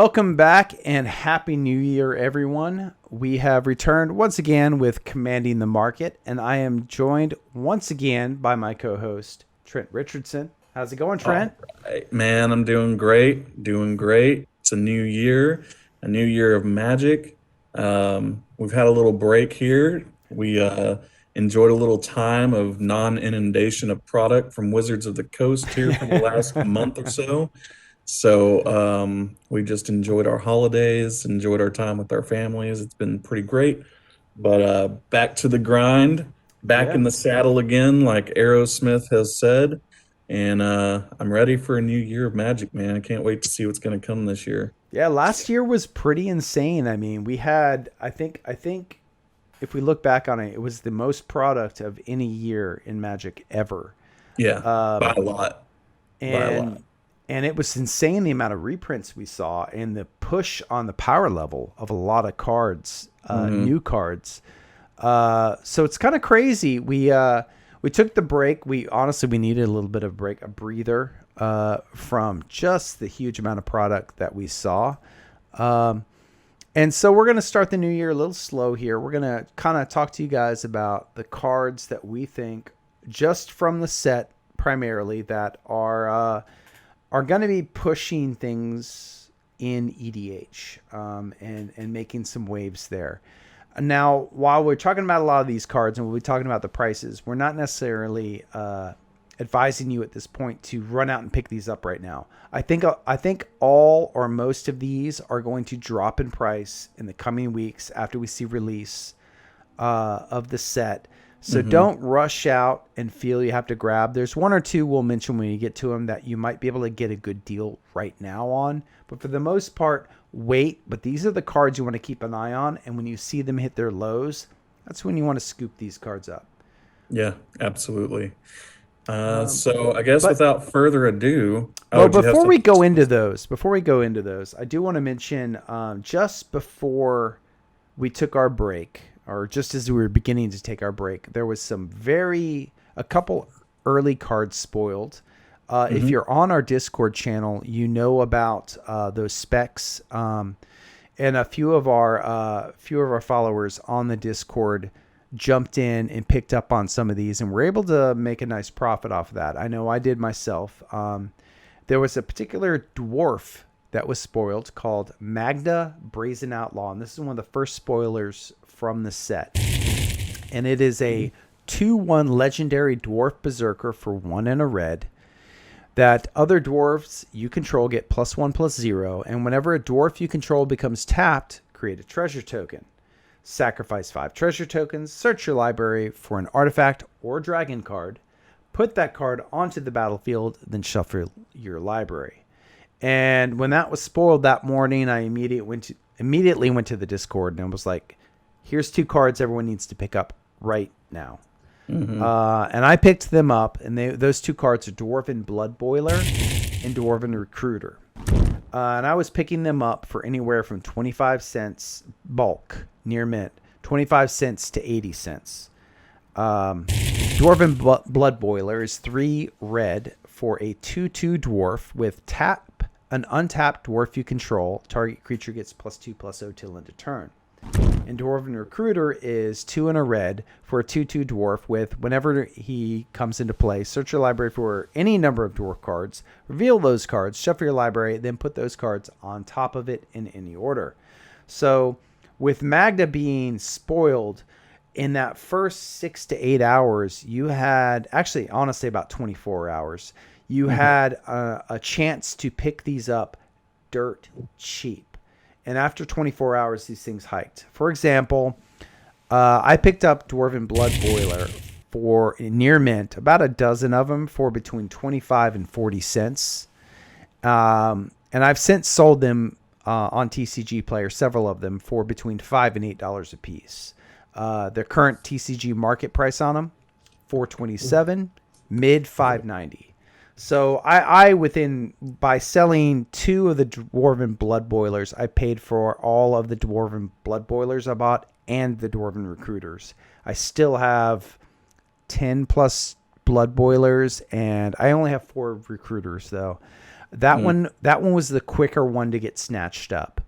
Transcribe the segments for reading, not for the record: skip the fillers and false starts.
Welcome back and Happy New Year, everyone. We have returned once again with Commanding the Market, and I am joined once again by my co-host, Trent Richardson. How's it going, Trent? All right, man, I'm doing great, doing great. It's a new year of magic. We've had a little break here. We enjoyed a little time of non-inundation of product from Wizards of the Coast here for the last month or so. We just enjoyed our holidays, enjoyed our time with our families. It's been pretty great. But back to the grind, back Yeah. in the saddle again, like Aerosmith has said. And I'm ready for a new year of magic, man. I can't wait to see what's going to come this year. Yeah, last year was pretty insane. I mean, we had I think if we look back on it, it was the most product of any year in Magic ever. Yeah, by Um, a lot, by a lot. and and it was insane the amount of reprints we saw and the push on the power level of a lot of cards, Hmm. new cards. So it's kind of crazy. We took the break. We needed a little bit of break, a breather from just the huge amount of product that we saw. Um, and so we're going to start the new year a little slow here. We're going to kind of talk to you guys about the cards that we think, just from the set primarily, that are going to be pushing things in EDH, and making some waves there. Now, while we're talking about a lot of these cards and we'll be talking about the prices, we're not necessarily advising you at this point to run out and pick these up right now. I think all or most of these are going to drop in price in the coming weeks after we see release of the set. So Hmm. don't rush out and feel you have to grab. There's one or two we'll mention when you get to them that you might be able to get a good deal right now on. But for the most part, wait. But these are the cards you want to keep an eye on. And when you see them hit their lows, that's when you want to scoop these cards up. Yeah, absolutely. Um, So I guess but without further ado, Well, oh, do you have something specific? before we go into those, I do want to mention, just before we took our break, or just as we were beginning to take our break, there was a couple early cards spoiled. If Hmm. you're on our Discord channel, you know about those specs, and a few of our followers on the Discord jumped in and picked up on some of these, and were able to make a nice profit off of that. I know I did myself. There was a particular dwarf that was spoiled called Magda Brazen Outlaw, and this is one of the first spoilers from the set. And it is a 2/1 legendary dwarf berserker for 1 and a red that other dwarves you control get +1/+0, and whenever a dwarf you control becomes tapped, create a treasure token. Sacrifice 5 treasure tokens, search your library for an artifact or dragon card, put that card onto the battlefield, then shuffle your library. And when that was spoiled that morning, I immediately went to the Discord and was like, here's 2 cards everyone needs to pick up right now. Hmm. And I picked them up, and those 2 cards are Dwarven Blood Boiler and Dwarven Recruiter. And I was picking them up for anywhere from 25 cents bulk near mint, 25 cents to 80 cents. Dwarven Blood Boiler is 3 red for a 2/2 dwarf with tap an untapped dwarf you control. Target creature gets +2/+0 till end of turn. And Dwarven Recruiter is 2 and a red for a 2/2 dwarf with, whenever he comes into play, search your library for any number of dwarf cards, reveal those cards, shuffle your library, then put those cards on top of it in any order. So with Magda being spoiled, in that first 6 to 8 hours, you had, actually, honestly, about 24 hours, you Hmm. had a chance to pick these up dirt cheap. And after 24 hours, these things hiked. For example, I picked up Dwarven Blood Boiler for near mint, about a dozen of them for between 25 and 40 cents. And I've since sold them on TCG Player, several of them, for between $5 and $8 a piece. Their current TCG market price on them, 427, mid 590. So I within by selling 2 of the Dwarven Blood Boilers, I paid for all of the Dwarven Blood Boilers I bought and the Dwarven Recruiters. I still have 10 plus Blood Boilers, and I only have 4 Recruiters though. Mm, That one was the quicker one to get snatched up,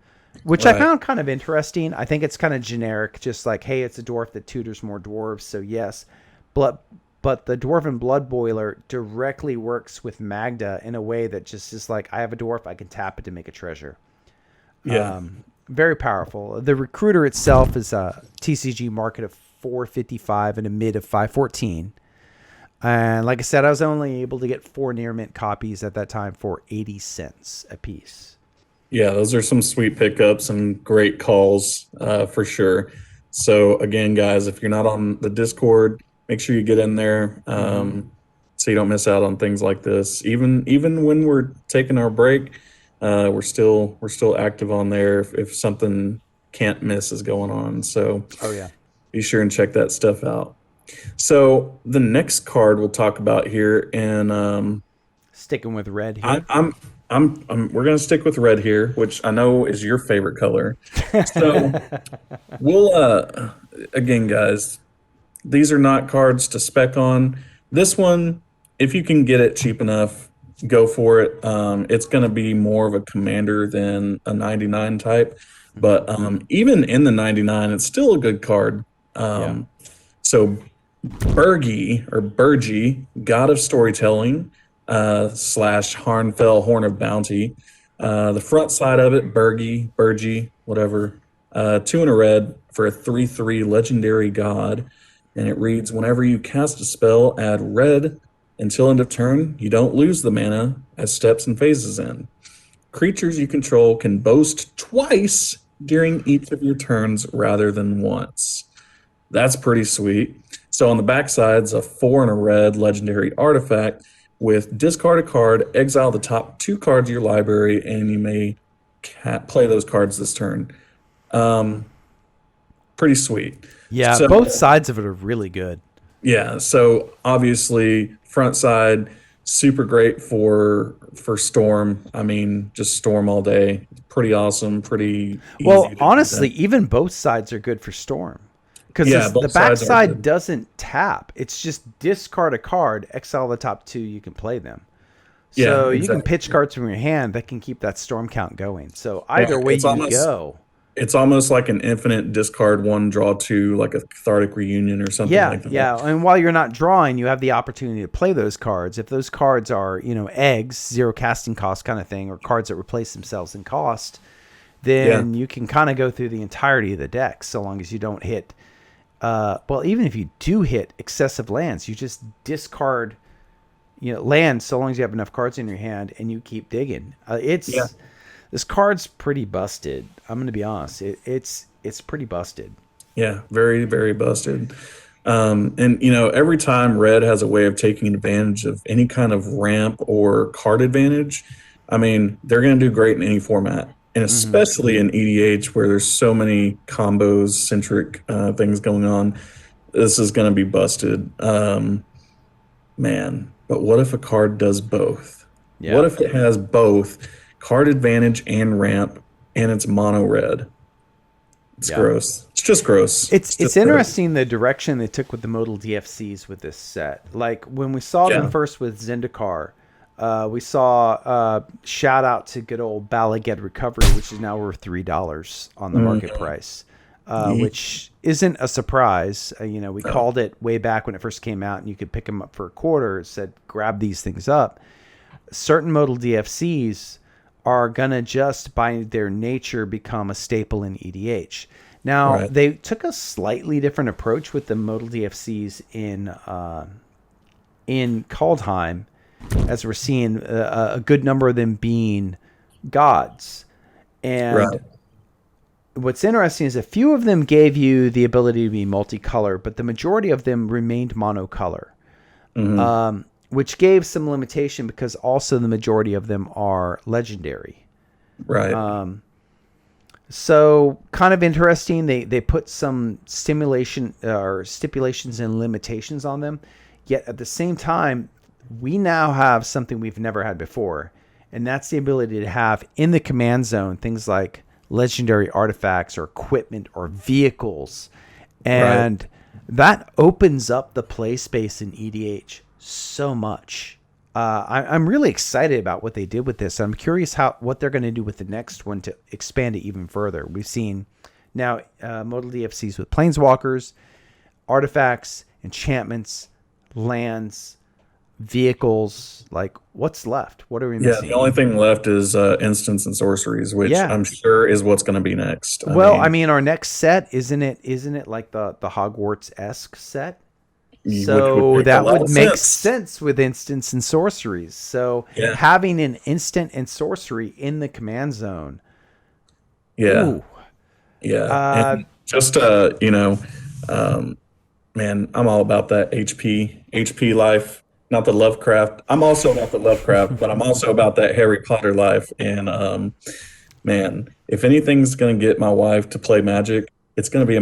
which I right. found kind of interesting. I think it's kind of generic, just like, hey, it's a dwarf that tutors more dwarves, so yes. But but the dwarven blood boiler directly works with Magda in a way that just is like, I have a dwarf, I can tap it to make a treasure. Yeah. Very powerful. The recruiter itself is a TCG market of 455 and a mid of 514. And like I said, I was only able to get 4 near mint copies at that time for 80 cents a piece. Yeah, those are some sweet pickups and great calls for sure. So again, guys, if you're not on the Discord, make sure you get in there Mm-hmm. so you don't miss out on things like this. Even when we're taking our break, we're still active on there if something can't miss is going on. So Oh yeah. be sure and check that stuff out. So the next card we'll talk about here, and Sticking with red I, here. we're gonna stick with red here, which I know is your favorite color. So we'll again, guys, these are not cards to spec on. This one, if you can get it cheap enough, go for it. It's gonna be more of a commander than a 99 type, Mm-hmm. but even in the 99, it's still a good card. Yeah. Um, so Bergi or Bergi, god of storytelling, slash Harnfell, horn of bounty. The front side of it, Bergi, whatever. Two in a red for a 3/3 legendary god. And it reads, whenever you cast a spell, add red until end of turn. You don't lose the mana as steps and phases end. Creatures you control can boast twice during each of your turns rather than once. That's pretty sweet. So on the backside's a 4 and a red legendary artifact with discard a card, exile the top 2 cards of your library, and you may play those cards this turn. Um, Pretty sweet. Yeah, So both sides of it are really good. yeah, so obviously front side super great for Storm. I mean, just Storm all day. Pretty awesome, pretty easy Well, to do honestly, that. even both sides are good for Storm. Yeah, Because the both back sides are side good. doesn't tap. It's just discard a card, exile the top 2, you can play them. Yeah, So you can pitch exactly. cards from your hand that can keep that storm count going. So either Right. way you go. It's almost like an infinite discard one draw two, like a cathartic reunion or something Yeah, like that. yeah. And while you're not drawing, you have the opportunity to play those cards. If those cards are, eggs, 0 casting cost kind of thing, or cards that replace themselves in cost, Yeah, then you can kind of go through the entirety of the deck so long as you don't hit. Well, even if you do hit excessive lands, you just discard, lands so long as you have enough cards in your hand and you keep digging. yeah, This card's pretty busted. I'm gonna be honest. It's pretty busted. yeah. Very, very busted. And every time red has a way of taking advantage of any kind of ramp or card advantage, I mean, they're going to do great in any format, and Hmm. especially in EDH where there's so many combos centric things going on. This is going to be busted, man. But what if a card does both? What Yeah, if it has both card advantage and ramp, and it's mono red? It's yeah. gross. It's just gross. It's It's it's just gross. interesting the direction they took with the modal DFCs with this set. Like when we saw them Yeah. first with Zendikar, we saw shout out to good old Bala Get Recovery, which is now worth $3 on the market Mhm. price, Ye- which isn't a surprise. We No. called it way back when it first came out, and you could pick them up for a quarter. It said grab these things up. Certain modal DFCs are gonna just by their nature become a staple in EDH. Now Right. they took a slightly different approach with the modal DFCs in Kaldheim, as we're seeing a good number of them being gods. And Right. what's interesting is a few of them gave you the ability to be multicolor, but the majority of them remained monocolor, Hmm. which gave some limitation because also the majority of them are legendary. Right. So kind of interesting. They put some stimulation or stipulations and limitations on them. Yet at the same time, we now have something we've never had before, and that's the ability to have in the command zone things like legendary artifacts or equipment or vehicles, Right. and that opens up the play space in EDH so much. I'm really excited about what they did with this. I'm curious what they're going to do with the next one to expand it even further. We've seen now modal DFCs with planeswalkers, artifacts, enchantments, lands, vehicles. Like, what's left? What are we Yeah, the missing? only thing left is instants and sorceries, which Yeah. I'm sure is what's going to be next. I Well, I mean, mean, our next set isn't it like the Hogwarts esque set? which would So make a that lot would of make sense. sense with instants and sorceries. So Yeah, having an instant and sorcery in the command zone. yeah, Ooh. yeah. Uh, And just um, man, I'm all about that HP life, not the Lovecraft. I'm also about the Lovecraft, but I'm also about that Harry Potter life. And man, if anything's going to get my wife to play Magic, it's going to be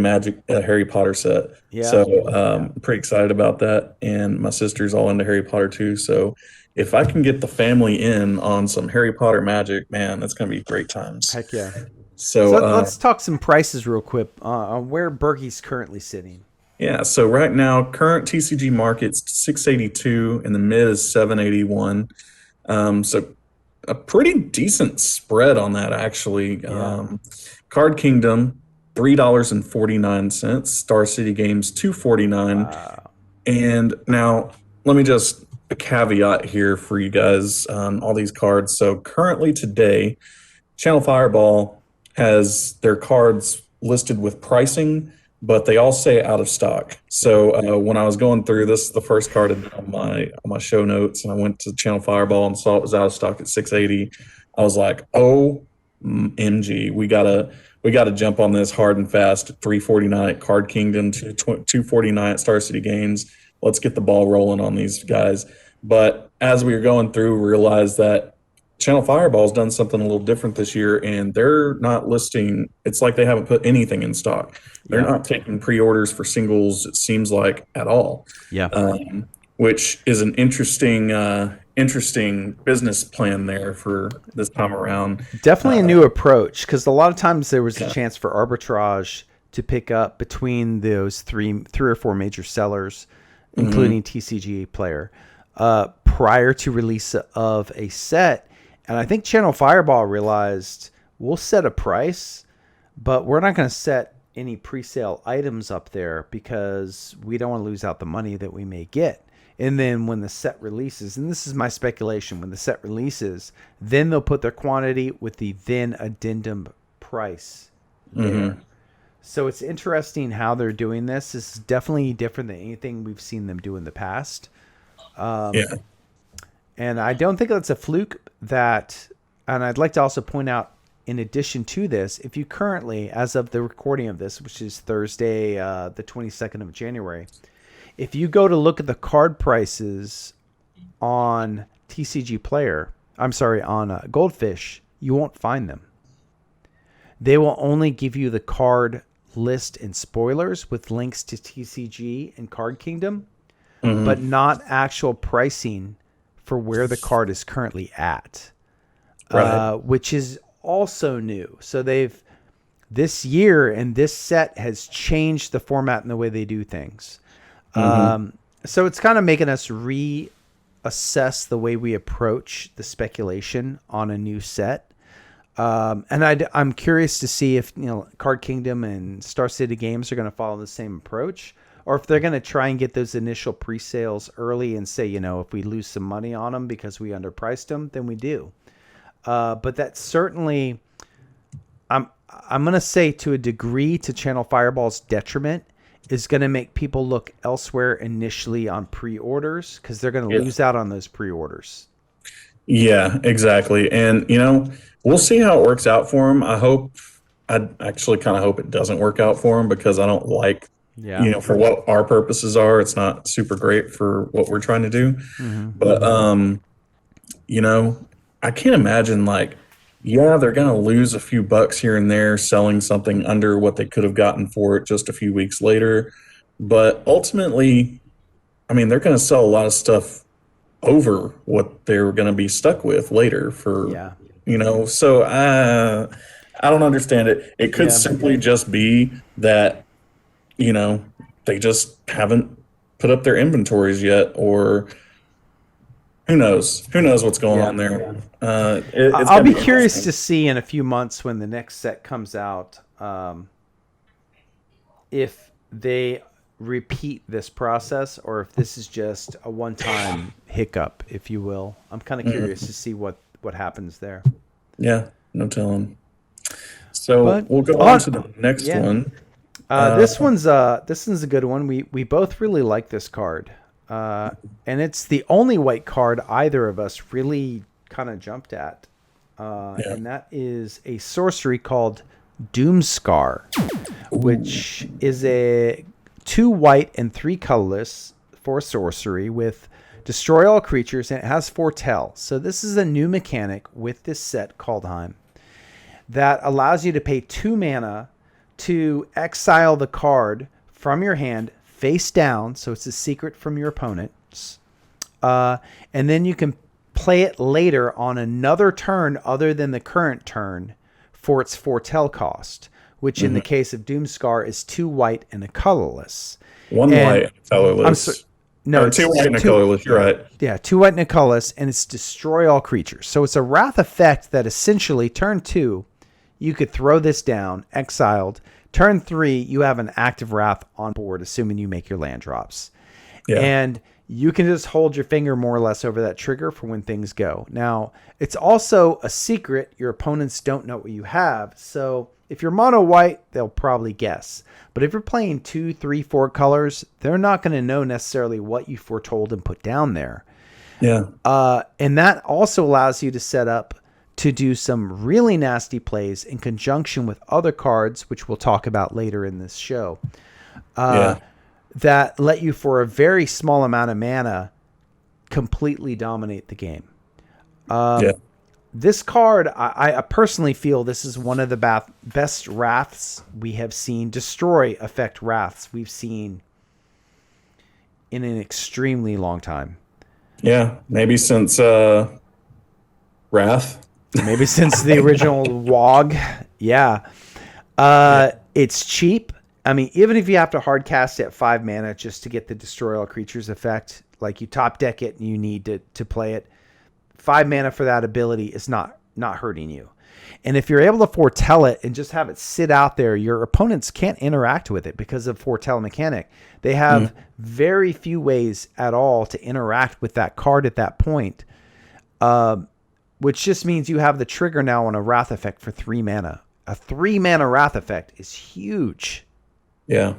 a Harry Potter set. yeah. So Yeah. I'm pretty excited about that. And my sister's all into Harry Potter too. So if I can get the family in on some Harry Potter Magic, man, that's going to be great times. Heck yeah. So So let's talk some prices real quick on where Berkey's currently sitting. yeah, so right now, current TCG market's 682 and the mid is 781. So a pretty decent spread on that actually. Yeah. Card Kingdom, $3.49. Star City Games, 249. Wow. And now let me just a caveat here for you guys on all these cards. So currently today, Channel Fireball has their cards listed with pricing, but they all say out of stock. So when I was going through this, the first card on my show notes, and I went to Channel Fireball and saw it was out of stock at 680. I was like, "Oh, MG, we gotta jump on this hard and fast. 349 at Card Kingdom, 249 at Star City Games. Let's get the ball rolling on these guys." But as we were going through, we realized that Channel Fireball's done something a little different this year, and they're not listing. It's like they haven't put anything in stock. They're Yeah. not taking pre-orders for singles. It seems like at all, Yeah. which is an interesting business plan there for this time around. Definitely a Uh, new approach because a lot of times there was a yeah. chance for arbitrage to pick up between those three or four major sellers, Hmm. including TCG Player, prior to release of a set. And I think Channel Fireball realized we'll set a price, but we're not going to set any pre-sale items up there because we don't want to lose out the money that we may get. And then when the set releases, and this is my speculation, when the set releases, then they'll put their quantity with the then addendum price there. Hmm. So it's interesting how they're doing this. This is definitely different than anything we've seen them do in the past. Yeah. And I don't think that's a fluke and I'd like to also point out, in addition to this, if you currently, as of the recording of this, which is Thursday, the 22nd of January, if you go to look at the card prices on TCG Player, I'm sorry, on Goldfish, you won't find them. They will only give you the card list and spoilers with links to TCG and Card Kingdom, but Hmm. not actual pricing for where the card is currently at, Right. which is also new. So this year and this set has changed the format and the way they do things. Hmm. So it's kind of making us reassess the way we approach the speculation on a new set. And I'm curious to see if Card Kingdom and Star City Games are going to follow the same approach, or if they're going to try and get those initial pre-sales early and say, if we lose some money on them because we underpriced them, then we do. But that certainly, I'm going to say to a degree, to Channel Fireball's detriment, is going to make people look elsewhere initially on pre-orders because they're going to Yeah. lose out on those pre-orders. Yeah, exactly. And we'll see how it works out for him. I actually kind of hope it doesn't work out for him because I don't like, Yeah. for what our purposes are, it's not super great for what we're trying to do. Mm-hmm. But you know, I can't imagine like, yeah, they're gonna lose a few bucks here and there selling something under what they could have gotten for it just a few weeks later. But ultimately, I mean, they're gonna sell a lot of stuff over what they're gonna be stuck with later for Yeah. so I don't understand it. It could Yeah. simply just be that, you know, they just haven't put up their inventories yet, or who knows? Who knows what's going Yeah. on there? It's I'll gonna be be curious interesting. to see in a few months when the next set comes out, if they repeat this process or if this is just a one-time hiccup, if you will. I'm kind of curious Mhm. to see what happens there. Yeah, no telling. So But we'll go on on, to the next yeah, one. Uh, this one's a good one. We both really like this card, and it's the only white card either of us really kind of jumped at, yeah. and that is a sorcery called Doomscar, Ooh. which is a 2 white and 3 colorless for sorcery with destroy all creatures, and it has foretell. So this is a new mechanic with this set, Kaldheim, that allows you to pay 2 mana to exile the card from your hand face down, so it's a secret from your opponents, and then you can play it later on another turn other than the current turn for its foretell cost, which in the Mhm. case of Doomscar is 2 white and a colorless. One And white, I'm sorry, colorless, no, or two it's white and a two. colorless. You're right. Yeah, 2 white and a colorless, and it's destroy all creatures. So it's a wrath effect that essentially turn 2, you could throw this down, exiled. Turn 3, you have an active wrath on board, assuming you make your land drops. Yeah, And you can just hold your finger more or less over that trigger for when things go. Now, it's also a secret. Your opponents don't know what you have. So if you're mono white, they'll probably guess. But if you're playing 2, 3, 4 colors, they're not going to know necessarily what you foretold and put down there. yeah, And that also allows you to set up to do some really nasty plays in conjunction with other cards, which we'll talk about later in this show, yeah, that let you, for a very small amount of mana, completely dominate the game. yeah. This card, I personally feel this is one of the best wraths we have seen, destroy effect wraths we've seen in an extremely long time. Yeah, maybe since Wrath. Maybe since the original WOG. Yeah. Yeah. It's cheap. I mean, even if you have to hard cast it at 5 mana just to get the destroy all creatures effect, like you top deck it and you need to play it, 5 mana for that ability is not hurting you. And if you're able to foretell it and just have it sit out there, your opponents can't interact with it because of foretell mechanic. They have Mm. very few ways at all to interact with that card at that point, which just means you have the trigger now on a wrath effect for 3 mana. A 3 mana wrath effect is huge. Yeah,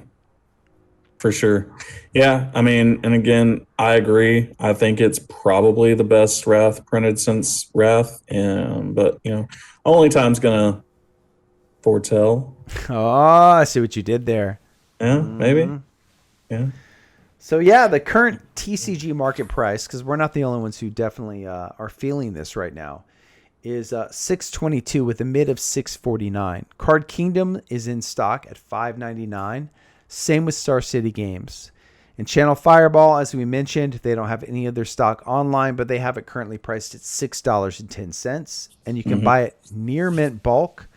for sure. Yeah, I mean, and again, I agree. I think it's probably the best Wrath printed since Wrath, and but only time's gonna foretell. Oh, I see what you did there. Yeah, maybe. Yeah. So yeah, the current TCG market price, because we're not the only ones who definitely are feeling this right now, is 622 with a mid of 649. Card Kingdom is in stock at 599. Same with Star City Games. And Channel Fireball, as we mentioned, they don't have any of their stock online, but they have it currently priced at $6.10, and you can Hmm. buy it near mint bulk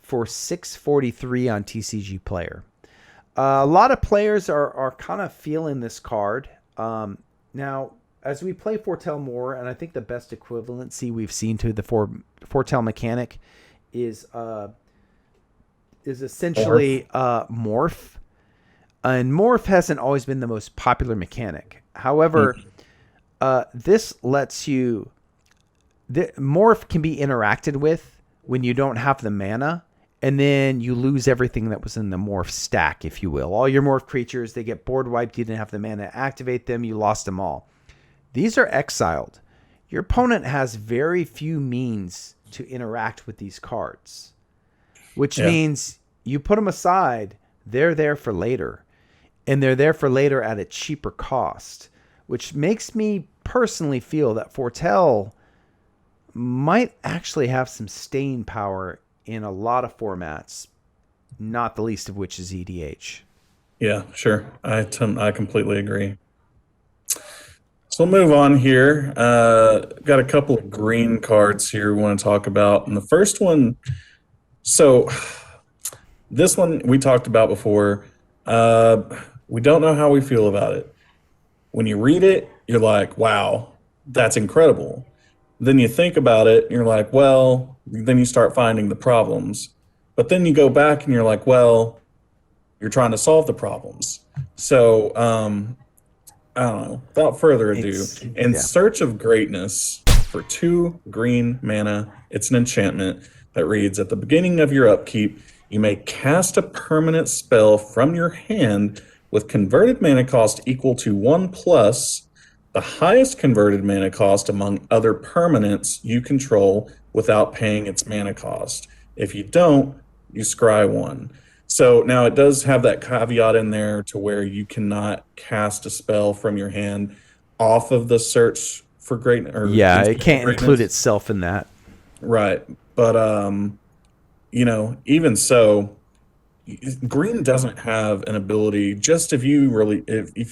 for $6.43 on TCG Player. A lot of players are kind of feeling this card. Now, as we play Foretell more, and I think the best equivalency we've seen to the Foretell mechanic is essentially Morph. And Morph hasn't always been the most popular mechanic. However, this lets you... Morph can be interacted with when you don't have the mana, and then you lose everything that was in the morph stack, if you will. All your morph creatures, they get board wiped. You didn't have the mana to activate them. You lost them all. These are exiled. Your opponent has very few means to interact with these cards, which Yeah. means you put them aside, they're there for later. And they're there for later at a cheaper cost, which makes me personally feel that Foretell might actually have some staying power in a lot of formats, not the least of which is EDH. Yeah, sure. I completely agree. So we'll move on here. Got a couple of green cards here we want to talk about. And the first one, so this one we talked about before. We don't know how we feel about it. When you read it, you're like, wow. that's incredible. Then you think about it and you're like, well, then you start finding the problems. But then you go back and you're like, well, you're trying to solve the problems. So, I don't know. Without further ado, It's in yeah. search of greatness for 2 green mana, it's an enchantment that reads at the beginning of your upkeep, you may cast a permanent spell from your hand with converted mana cost equal to 1 plus the highest converted mana cost among other permanents you control without paying its mana cost. If you don't, you scry one. So now it does have that caveat in there to where you cannot cast a spell from your hand off of the search for great or Yeah, it enchant can't include greatness. itself in that. Right. But even so, green doesn't have an ability just if you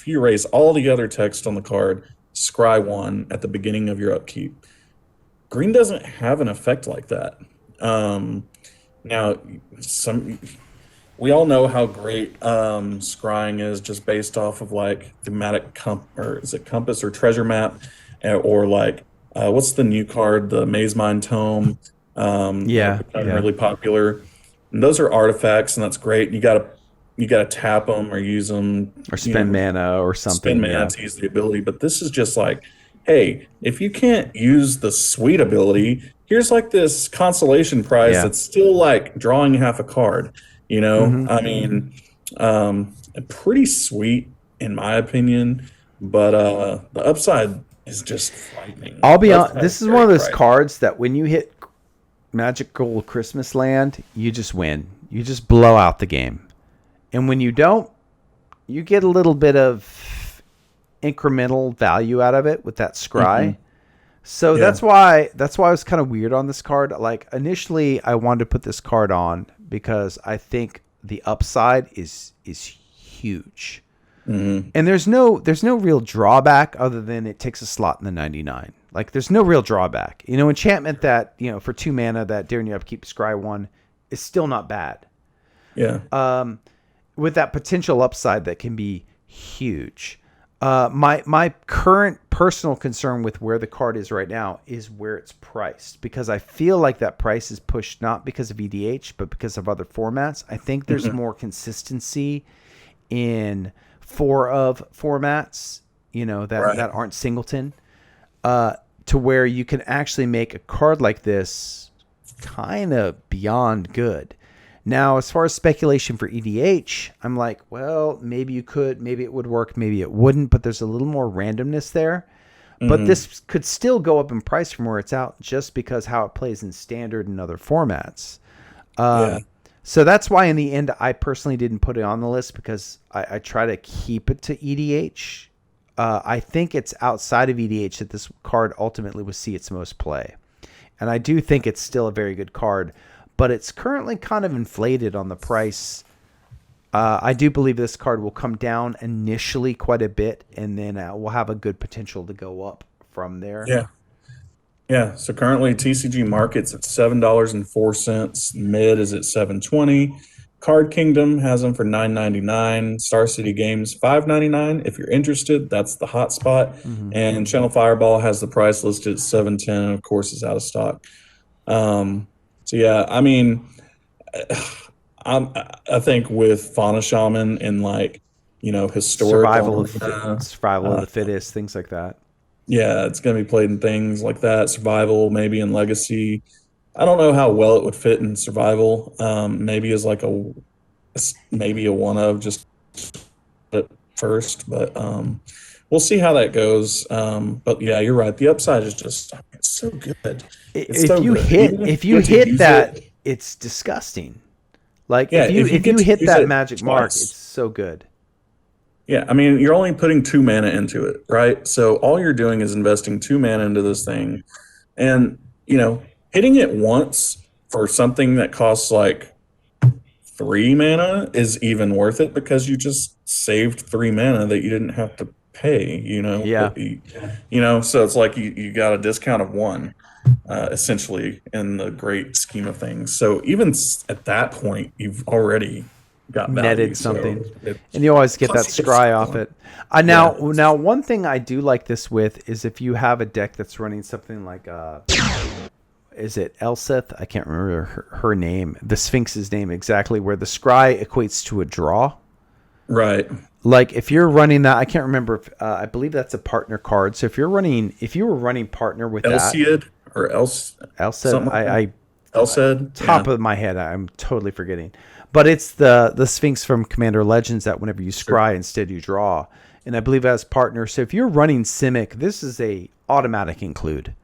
erase all the other text on the card, scry one at the beginning of your upkeep. Green doesn't have an effect like that. Now some we all know how great scrying is just based off of like thematic or is it compass or treasure map, or like what's the new card, the Maze Mind Tome, that have Yeah, become yeah. really popular. And those are artifacts, and that's great. You gotta tap them or use them, Or spend mana or spend something. mana Yeah. to use the ability. But this is just like, hey, if you can't use the sweet ability, here's like this consolation prize Yeah. that's still like drawing half a card. Hmm. I mean, pretty sweet in my opinion, but the upside is just frightening. I'll be The on. upside is This is one very of those frightening. cards that when you hit Magical Christmas Land, you just win. You just blow out the game. And when you don't, you get a little bit of incremental value out of it with that Hmm. scry. So Yeah. that's why I was kind of weird on this card. Like initially I wanted to put this card on because I think the upside is huge. Hmm. And there's no real drawback other than it takes a slot in the 99. Like there's no real drawback. Enchantment that, for 2 mana that during your upkeep scry one is still not bad. Yeah. With that potential upside that can be huge. My current personal concern with where the card is right now is where it's priced, because I feel like that price is pushed not because of EDH but because of other formats. I think there's Hmm. more consistency in four of formats, Right. that aren't singleton, to where you can actually make a card like this kind of beyond good. Now, as far as speculation for EDH, I'm like, well, maybe you could, maybe it would work, maybe it wouldn't, but there's a little more randomness there. But Hmm. this could still go up in price from where it's out just because how it plays in standard and other formats. Yeah. So that's why in the end, I personally didn't put it on the list because I try to keep it to EDH. I think it's outside of EDH that this card ultimately will see its most play. And I do think it's still a very good card, but it's currently kind of inflated on the price. I do believe this card will come down initially quite a bit, and then will have a good potential to go up from there. Yeah. Yeah, so currently TCG Market's at $7.04. Mid is at 7.20. Card Kingdom has them for 9.99. Star City Games 5.99. If you're interested, that's the hot spot. Mm-hmm. And Channel Fireball has the price listed at 7.10, and of course is out of stock. So yeah, I mean, I think with Fauna Shaman and like historical Survival of uh, the fittest, things like that. yeah, it's going to be played in things like that, survival, maybe in legacy. I don't know how well it would fit in survival. Maybe as like maybe a one of just at first, but we'll see how that goes. But yeah, you're right. The upside is just it's so good. It's If so you good. hit Even if if you you get to hit use that, it, it's disgusting. Like yeah, if you if get you to hit use that it magic mark, it's twice. so good. Yeah, I mean, you're only putting 2 mana into it, right? So all you're doing is investing 2 mana into this thing, and hitting it once for something that costs like 3 mana is even worth it because you just saved 3 mana that you didn't have to pay. Yeah. So it's like you got a discount of one, essentially in the great scheme of things. So even at that point, you've already got netted value. So something, and it's you always get that plus you get scry off something. it. Now, Yeah. now one thing I do like this with is if you have a deck that's running something like is it Elseth? I can't remember her name, the Sphinx's name exactly, where the scry equates to a draw. Right. Like if you're running that, I can't remember. If, I believe that's a partner card. So if you were running partner with that, Elsiad or else Elseth, something like that. I Elsed. Yeah. top of my head, I'm totally forgetting. But it's the Sphinx from Commander Legends that whenever you Sure. scry, instead you draw. And I believe as partner. So if you're running Simic, this is a automatic include.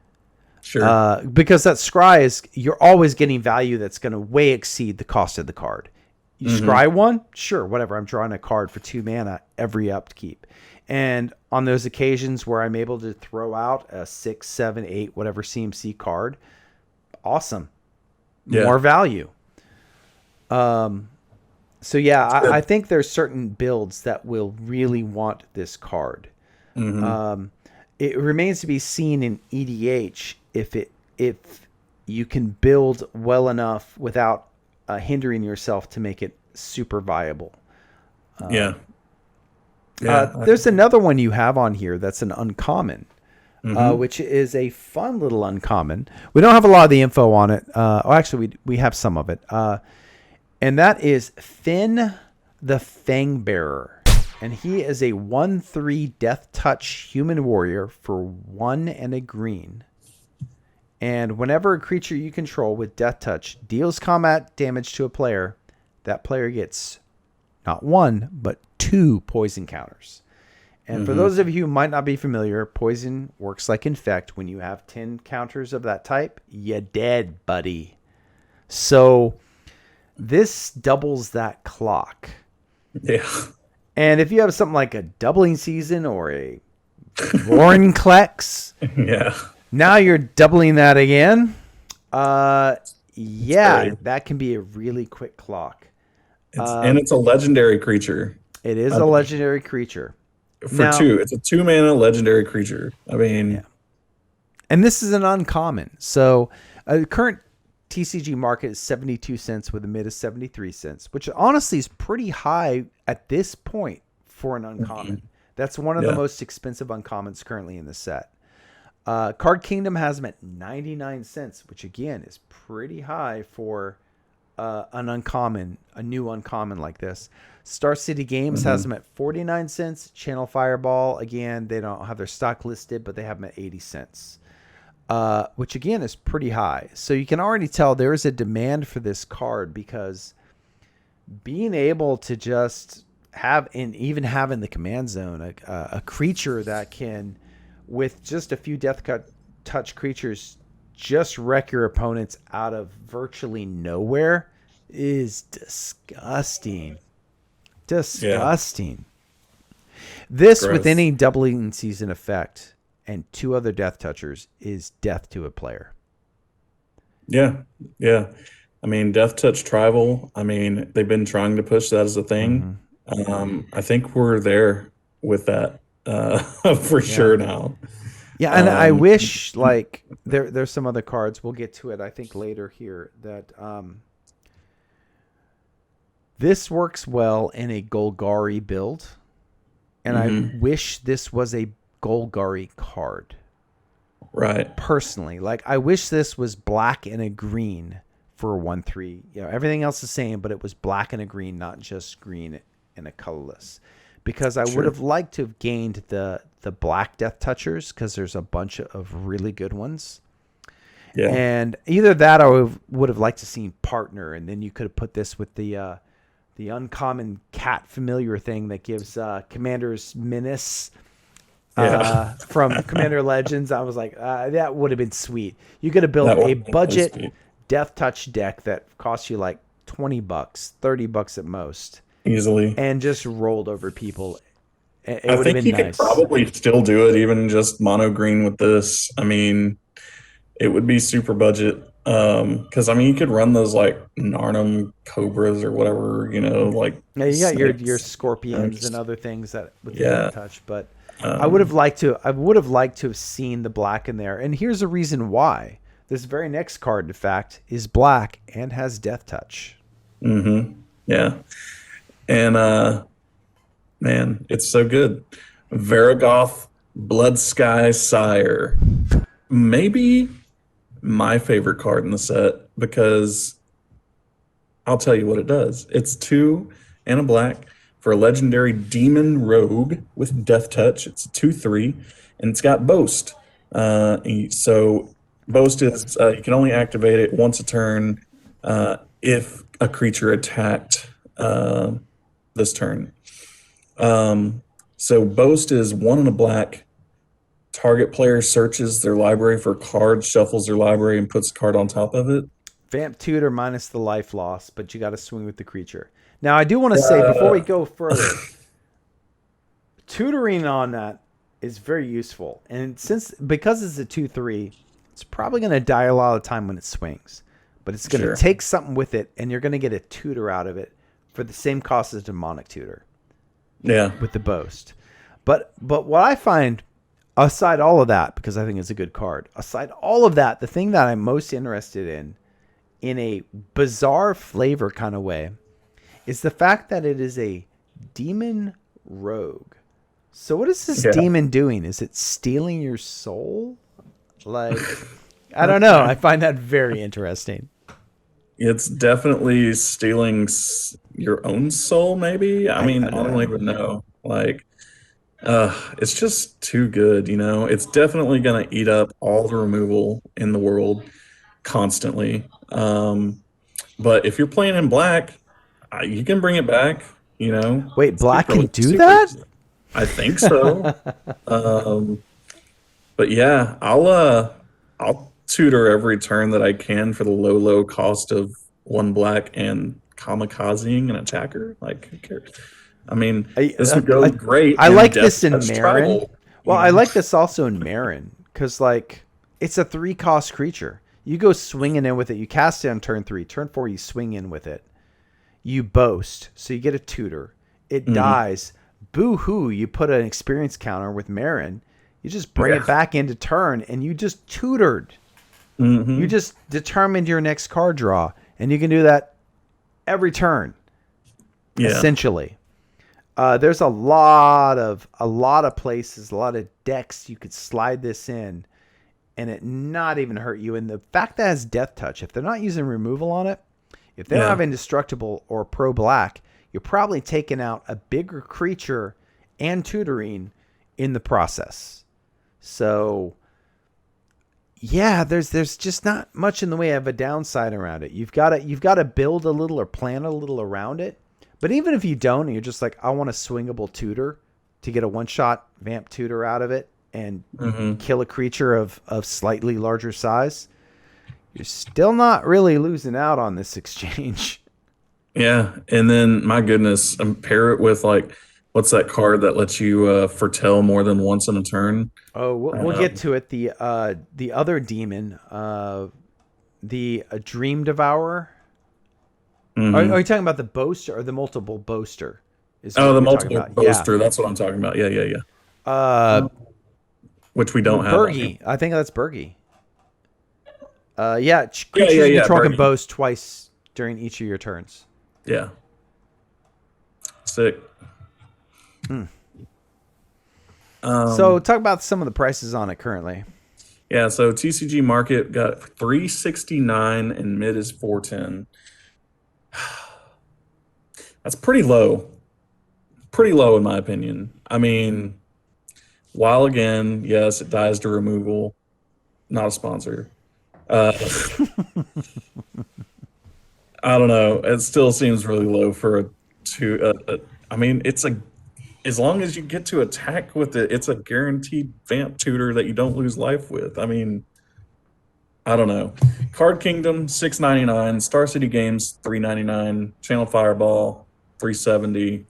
Sure. Because that scry is, you're always getting value that's going to way exceed the cost of the card. You Mm-hmm. scry one, sure, whatever. I'm drawing a card for 2 mana every upkeep. And on those occasions where I'm able to throw out a 6, 7, 8, whatever CMC card, awesome. Yeah. More value. So yeah, It's I good. think there's certain builds that will really want this card. Mm-hmm. It remains to be seen in EDH if you can build well enough without hindering yourself to make it super viable. Yeah. Yeah. There's another one you have on here that's an uncommon, Mm-hmm. which is a fun little uncommon. We don't have a lot of the info on it. Actually, we have some of it. And that is Finn the Fangbearer. And he is a 1/3 Death Touch human warrior for 1 and a green. And whenever a creature you control with Death Touch deals combat damage to a player, that player gets not 1, but 2 poison counters. And for Mm-hmm. those of you who might not be familiar, poison works like infect. When you have 10 counters of that type, you're dead, buddy. So this doubles that clock. Yeah. And if you have something like a doubling season or a Vorinclex, Yeah. now you're doubling that again. Yeah, Great. that can be a really quick clock. And it's a legendary creature It is I a believe. legendary creature. For Now, 2. It's a 2 mana legendary creature. I yeah, mean, and this is an uncommon. So, current TCG market is 72 cents with a mid of 73 cents, which honestly is pretty high at this point for an uncommon. That's one of the yeah. most expensive uncommons currently in the set. Card Kingdom has them at 99 cents, which again is pretty high for an uncommon, a new uncommon like this. Star City Games has them at 49 cents. Channel Fireball, again, they don't have their stock listed, but they have them at 80 cents. Which again is pretty high. So you can already tell there is a demand for this card because being able to just have, and even have in the command zone, a creature that can, with just a few touch creatures, just wreck your opponents out of virtually nowhere is disgusting. Disgusting. This with Gross. any doubling season effect and 2 other death touchers is death to a player. Yeah. Yeah. I mean, Death Touch Tribal, I mean, they've been trying to push that as a thing. I think we're there with that for Yeah. sure now. Yeah, and I Um, wish like there's some other cards, we'll get to it I think later here, that this works well in a Golgari build. And I wish this was a Golgari card. right. Personally, like I wish this was black and a green for a 1/3. You know, everything else the same, but it was black and a green, not just green and a colorless. Because I would have liked to have gained the black Death Touchers, because there's a bunch of really good ones. Yeah. And either that or I would have liked to seen partner, and then you could have put this with the uncommon cat familiar thing that gives Commander's Menace Yeah. from Commander Legends. I was like, that would have been sweet. You could have built That a would have been budget sweet. Death Touch deck that cost you like $20, $30 at most, Easily. and just rolled over people. It I would have think been you nice. could probably still do it, even just mono green with this. I mean, it would be super budget. Because I mean, you could run those like Narnum Cobras or whatever, like Yeah, you got your snakes. scorpions and other things that with the Yeah. Death Touch, but I would have liked to have seen the black in there. And here's the reason why. This very next card, in fact, is black and has Death Touch. Yeah. And man, it's so good. Varagoth Blood Sky Sire. Maybe my favorite card in the set because I'll tell you what it does. It's two and a black for a legendary demon rogue with death touch. It's a 2/3, and it's got boast. So boast is you can only activate it once a turn if a creature attacked this turn. So boast is one and a black. Target player searches their library for cards, shuffles their library, and puts a card on top of it. Vamp tutor minus the life loss, but you got to swing with the creature. Now, I do want to say before we Uh, go further, tutoring on that is very useful, and because it's a 2/3, it's probably going to die a lot of the time when it swings, but it's going to sure. take something with it, and you're going to get a tutor out of it for the same cost as a demonic tutor Yeah. with the boast. But what I find, aside all of that, because I think it's a good card, aside all of that, the thing that I'm most interested in a bizarre flavor kind of way, is the fact that it is a demon rogue. So what is this Yeah. demon doing? Is it stealing your soul? Like, I don't know. I find that very interesting. It's definitely stealing your own soul, maybe. I mean, I I don't don't know. even know. Like, it's just too good, you know? It's definitely going to eat up all the removal in the world constantly. But if you're playing in black, you can bring it back, you know? Wait, black Super, can do super that? easy. I think so. Um, but yeah, I'll tutor every turn that I can for the low cost of one black and kamikazing an attacker. Like, who cares? I mean, I, this uh, would go I great I in like Death this in Touch Marin. Tribal, Well, you I know? like this also in Marin because like it's a 3-cost creature. You go swinging in with it. You cast it on turn 3. Turn 4, you swing in with it. You boast, so you get a tutor. It Mhm. dies. Boo hoo! You put an experience counter with Marin. You just bring it Yeah. back into turn, and you just tutored. You Hmm. just determined your next card draw, and you can do that every turn, Yeah. essentially. There's a lot of places, a lot of decks you could slide this in, and it not even hurt you. And the fact that it has death touch, if they're not using removal on it, if they don't Yeah. have indestructible or pro black, you're probably taking out a bigger creature and tutoring in the process. So yeah, there's just not much in the way of a downside around it. You've got to build a little or plan a little around it. But even if you don't, and you're just like, I want a swingable tutor to get a one shot vamp tutor out of it and Hmm. kill a creature of slightly larger size, you're still not really losing out on this exchange. Yeah. And then, my goodness, pair it with like, what's that card that lets you foretell more than once in a turn? Oh, we'll get Um, to it. The other demon, the Dream Devourer. Are you mhm. talking about the boaster or the multiple boaster? Is Oh, what the you're talking multiple about? Yeah. boaster. That's what I'm talking about. Yeah, yeah, yeah. Uh, Which we don't have on here. Bergie. I think that's Bergie. Yeah. Yeah, Creatures yeah, you yeah, control can Bernie. boast twice during each of your turns. Yeah, sick. Hmm. So Um, talk about some of the prices on it currently. yeah, so TCG market got 369 and mid is 410. That's pretty low. Pretty low in my opinion. I mean, while again, yes, it dies to removal, not a sponsor. Uh, I don't know. It still seems really low for a two. I mean, it's a as long as you get to attack with it, it's a guaranteed vamp tutor that you don't lose life with. I mean, I don't know. Card Kingdom 6.99, Star City Games 3.99, Channel Fireball 370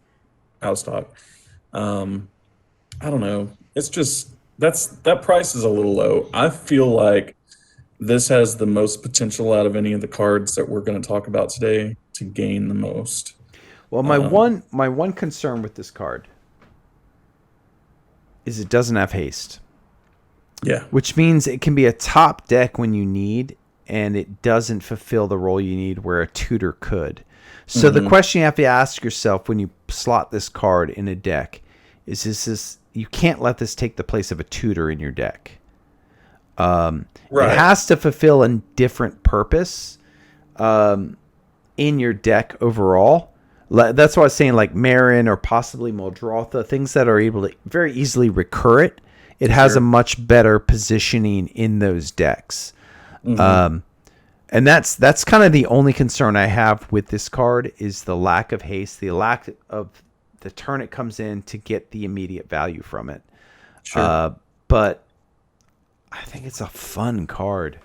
out of stock. Um, I don't know. It's just that price is a little low. I feel like this has the most potential out of any of the cards that we're going to talk about today to gain the most. Well, my Um, one concern with this card is it doesn't have haste, yeah. which means it can be a top deck when you need, and it doesn't fulfill the role you need where a tutor could. So the question you have to ask yourself when you slot this card in a deck is this you can't let this take the place of a tutor in your deck. It has to fulfill a different purpose in your deck overall. That's why I was saying like Marin or possibly Muldrotha, things that are able to very easily recur it. It has a much better positioning in those decks. And that's kind of the only concern I have with this card is the lack of haste, the lack of the turn it comes in to get the immediate value from it. But I think it's a fun card.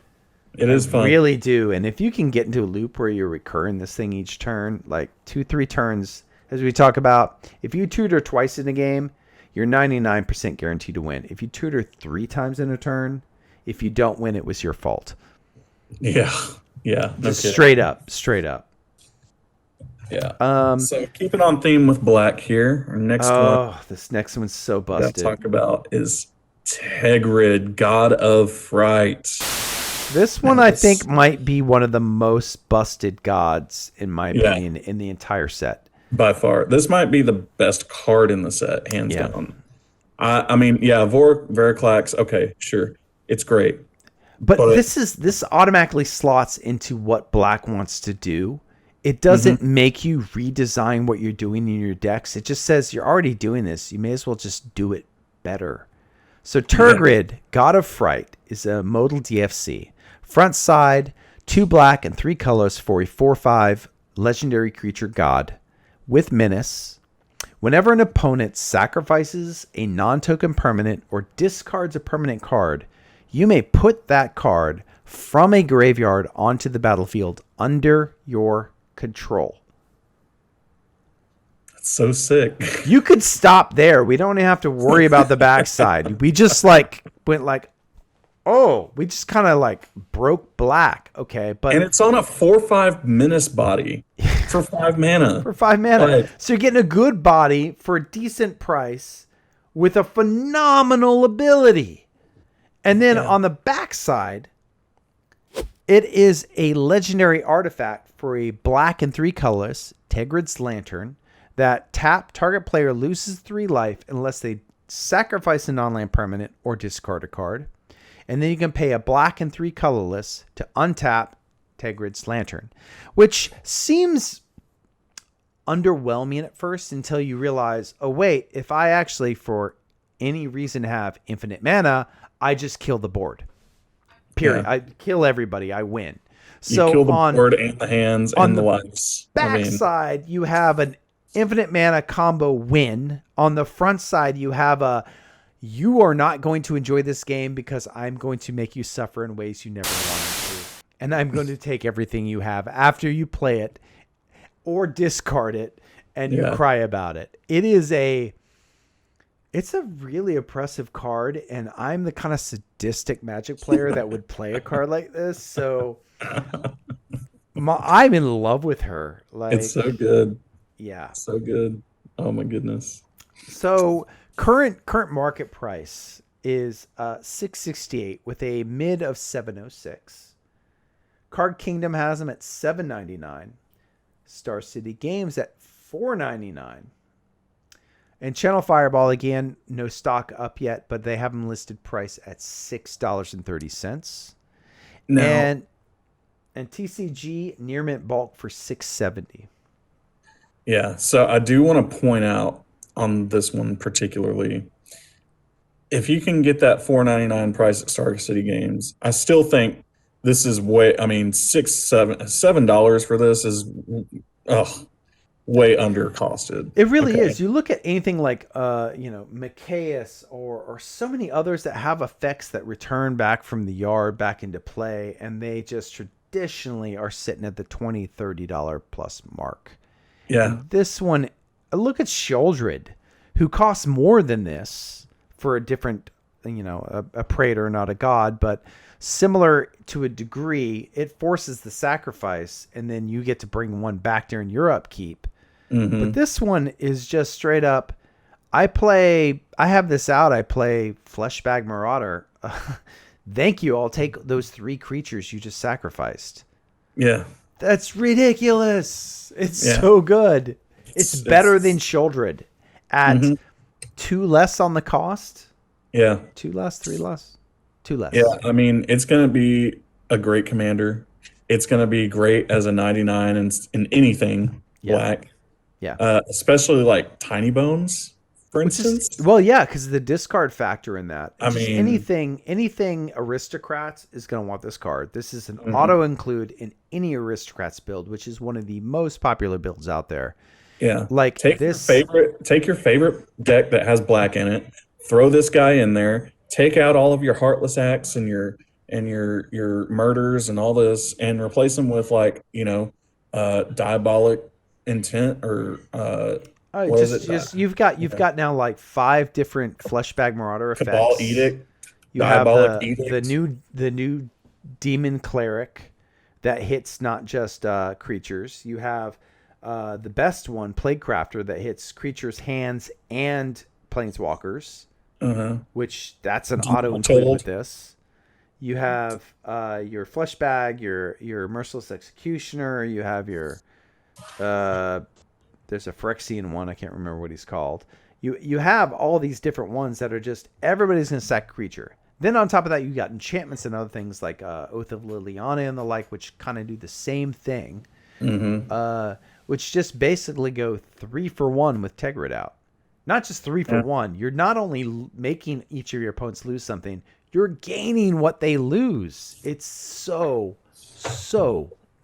It is fun. I really do. And if you can get into a loop where you're recurring this thing each turn, like 2-3 turns, as we talk about, if you tutor twice in a game, you're 99% guaranteed to win. If you tutor 3 times in a turn, if you don't win, it was your fault. Yeah. No Just kidding. straight up. Yeah. So keeping on theme with black here, our next one this next one's so to busted. talk about is Tegrid, God of Fright. This one I think might be one of the most busted gods, in my opinion, in the entire set. By far. This might be the best card in the set, hands down. I mean, Veraclax, okay, sure. It's great. But this automatically slots into what black wants to do. It doesn't make you redesign what you're doing in your decks. It just says you're already doing this. You may as well just do it better. So Tergrid, God of Fright, is a modal DFC. Front side, 2 black and 3 colors for a 4/5 legendary creature god with menace. Whenever an opponent sacrifices a non-token permanent or discards a permanent card, you may put that card from a graveyard onto the battlefield under your control. That's so sick. You could stop there. We don't even have to worry about the backside. We just went we just kind of broke black. Okay. And it's on a 4/5 menace body for 5 mana. For 5 mana. So you're getting a good body for a decent price with a phenomenal ability. And then on the backside, it is a legendary artifact for a black and 3 colors, Tegrid's Lantern, that target player loses 3 life unless they sacrifice a non-land permanent or discard a card. And then you can pay a black and 3 colorless to untap Tegrid's Lantern, which seems underwhelming at first until you realize, oh wait, if I actually for any reason have infinite mana, I just kill the board. Period. I kill everybody. I win. So you kill the board and the hands and the lives. Backside, you have an infinite mana combo win. On the front side, you have you are not going to enjoy this game because I'm going to make you suffer in ways you never wanted to. And I'm going to take everything you have after you play it or discard it and you cry about it. It's a really oppressive card, and I'm the kind of sadistic Magic player that would play a card like this. So I'm in love with her. It's so good. Yeah. So good. Oh my goodness. So current market price is $668 with a mid of $706. Card Kingdom has them at $799. Star City Games at $499. And Channel Fireball, again, no stock up yet, but they have them listed price at $6.30. No. And TCG near mint bulk for $670. Yeah, so I do want to point out on this one particularly, if you can get that $4.99 price at Star City Games, I still think this is $7 for this is way under costed. It really is. You look at anything like Mikaeus or so many others that have effects that return back from the yard back into play, and they just traditionally are sitting at the $20, $30 plus mark. Yeah. And this one, look at Sheoldred, who costs more than this for a different, a praetor, not a god, but similar to a degree. It forces the sacrifice, and then you get to bring one back during your upkeep. Mm-hmm. But this one is just straight up. I have this out. I play Fleshbag Marauder. Thank you. I'll take those 3 creatures you just sacrificed. Yeah. That's ridiculous. It's Yeah. so good. It's better than It's Shieldred at hmm 2 less on the cost. yeah. 2 less, 3 less, 2 Yeah, less. I mean, it's going to be a great commander. It's going to be great as a 99 in anything Yeah, black, yeah. especially like Tiny Bones, for Which is instance. well, yeah, because the discard factor in that. I Just mean, anything aristocrats is going to want this card. This is an mhm, auto include in any aristocrats build, which is one of the most popular builds out there. yeah. Like this, Take your favorite deck that has black in it, throw this guy in there, take out all of your Heartless Acts and your murders and all this, and replace them with like, Diabolic Intent or oh, what is it? just you've Yeah. got now like 5 different fleshbag marauder Cabal effects. Edict, You have Diabolic the Edict. new demon cleric that hits not just creatures. You have the best one, Plague Crafter, that hits creatures' hands and planeswalkers, Uh-huh. which that's an auto Demon include with Told. this. You have your fleshbag, your merciless executioner. You have your uh, there's a Phyrexian one. I can't remember what he's called. You have all these different ones that are just everybody's gonna sack a creature. Then on top of that, you got enchantments and other things like Oath of Liliana and the like, which kind of do the same thing. Mm-hmm. Which just basically go 3-for-1 with Tegrid out. Not just 3 for Yeah. 1. You're not only making each of your opponents lose something, you're gaining what they lose. It's so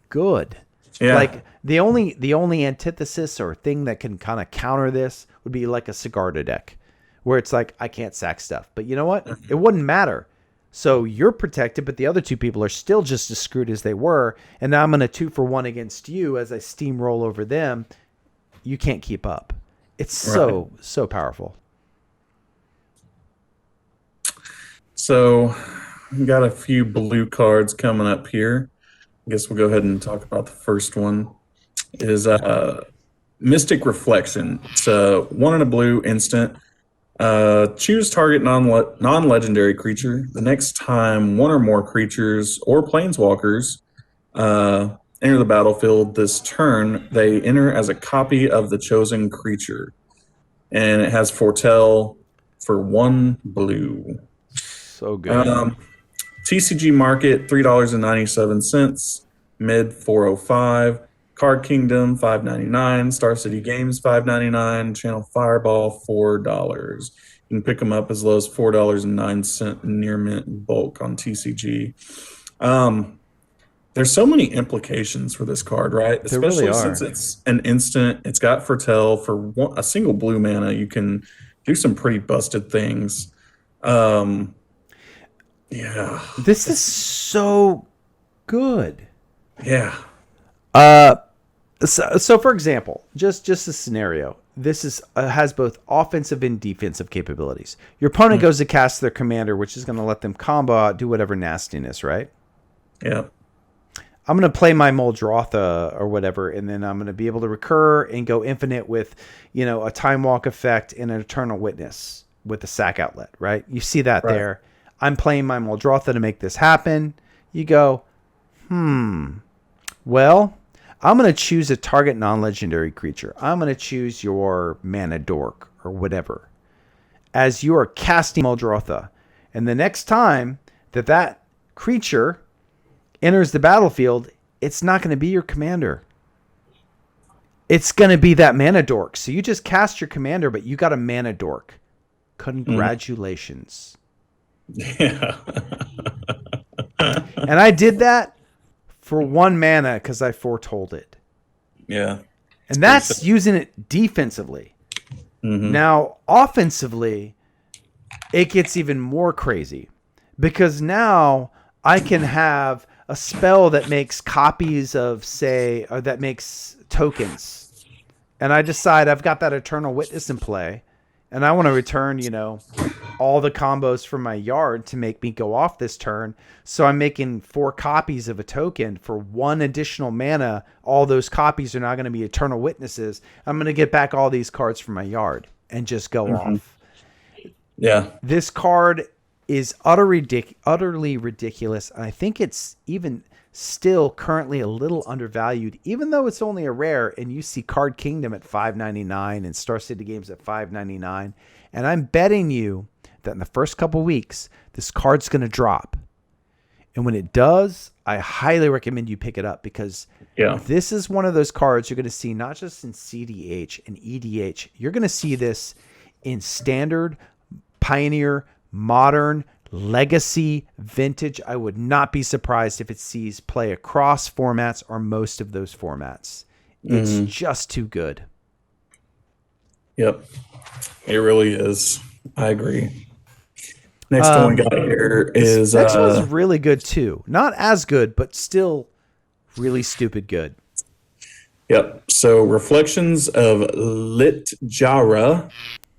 good. Yeah. Like the only antithesis or thing that can kind of counter this would be like a Sigarda deck, where it's like I can't sack stuff. But you know what? It wouldn't matter. So you're protected, but the other 2 people are still just as screwed as they were. And now I'm going to 2-for-1 against you as I steamroll over them. You can't keep up. It's Right. so powerful. So we got a few blue cards coming up here. I guess we'll go ahead and talk about the first one. It is Mystic Reflection. It's a 1 and a blue instant. Choose target non-legendary creature. The next time one or more creatures or planeswalkers enter the battlefield this turn, they enter as a copy of the chosen creature. And it has Foretell for 1 blue. So good. Um, TCG Market, $3.97. Mid 405. Card Kingdom, $5.99. Star City Games, $5.99. Channel Fireball, $4. You can pick them up as low as $4.09 near mint bulk on TCG. There's so many implications for this card, right? There really Especially since are. it's an instant. It's got Foretell for a single blue mana. You can do some pretty busted things. Um, yeah, This is so good. yeah. Uh, so for example, just a scenario. This is has both offensive and defensive capabilities. Your opponent goes to cast their commander, which is going to let them combo out, do whatever nastiness, right? Yeah. I'm going to play my Muldrotha or whatever, and then I'm going to be able to recur and go infinite with, a Time Walk effect and an Eternal Witness with the sack outlet, right? You see that Right. there. I'm playing my Muldrotha to make this happen. You go, well, I'm going to choose a target non-legendary creature. I'm going to choose your Mana Dork or whatever as you are casting Muldrotha. And the next time that creature enters the battlefield, it's not going to be your commander. It's going to be that Mana Dork. So you just cast your commander, but you got a Mana Dork. Congratulations. Yeah. And I did that for 1 mana because I foretold it. Yeah. And that's using it defensively. Mm-hmm. Now, offensively, it gets even more crazy because now I can have a spell that makes copies of, say, or that makes tokens. And I decide I've got that Eternal Witness in play. And I want to return, all the combos from my yard to make me go off this turn. So I'm making 4 copies of a token for 1 additional mana. All those copies are now going to be Eternal Witnesses. I'm going to get back all these cards from my yard and just go off. Yeah. This card is utterly ridiculous. And I think it's even still currently a little undervalued, even though it's only a rare. And you see Card Kingdom at $5.99 and Star City Games at $5.99. And I'm betting you that in the first couple weeks, this card's going to drop. And when it does, I highly recommend you pick it up, because Yeah. this is one of those cards you're going to see not just in CDH and EDH. You're going to see this in Standard, Pioneer, Modern, Legacy, Vintage. I would not be surprised if it sees play across formats or most of those formats. It's just too good. Yep. It really is. I agree. Next one we got here is Next one's really good too. Not as good, but still really stupid good. yep. So Reflections of Lit Jara.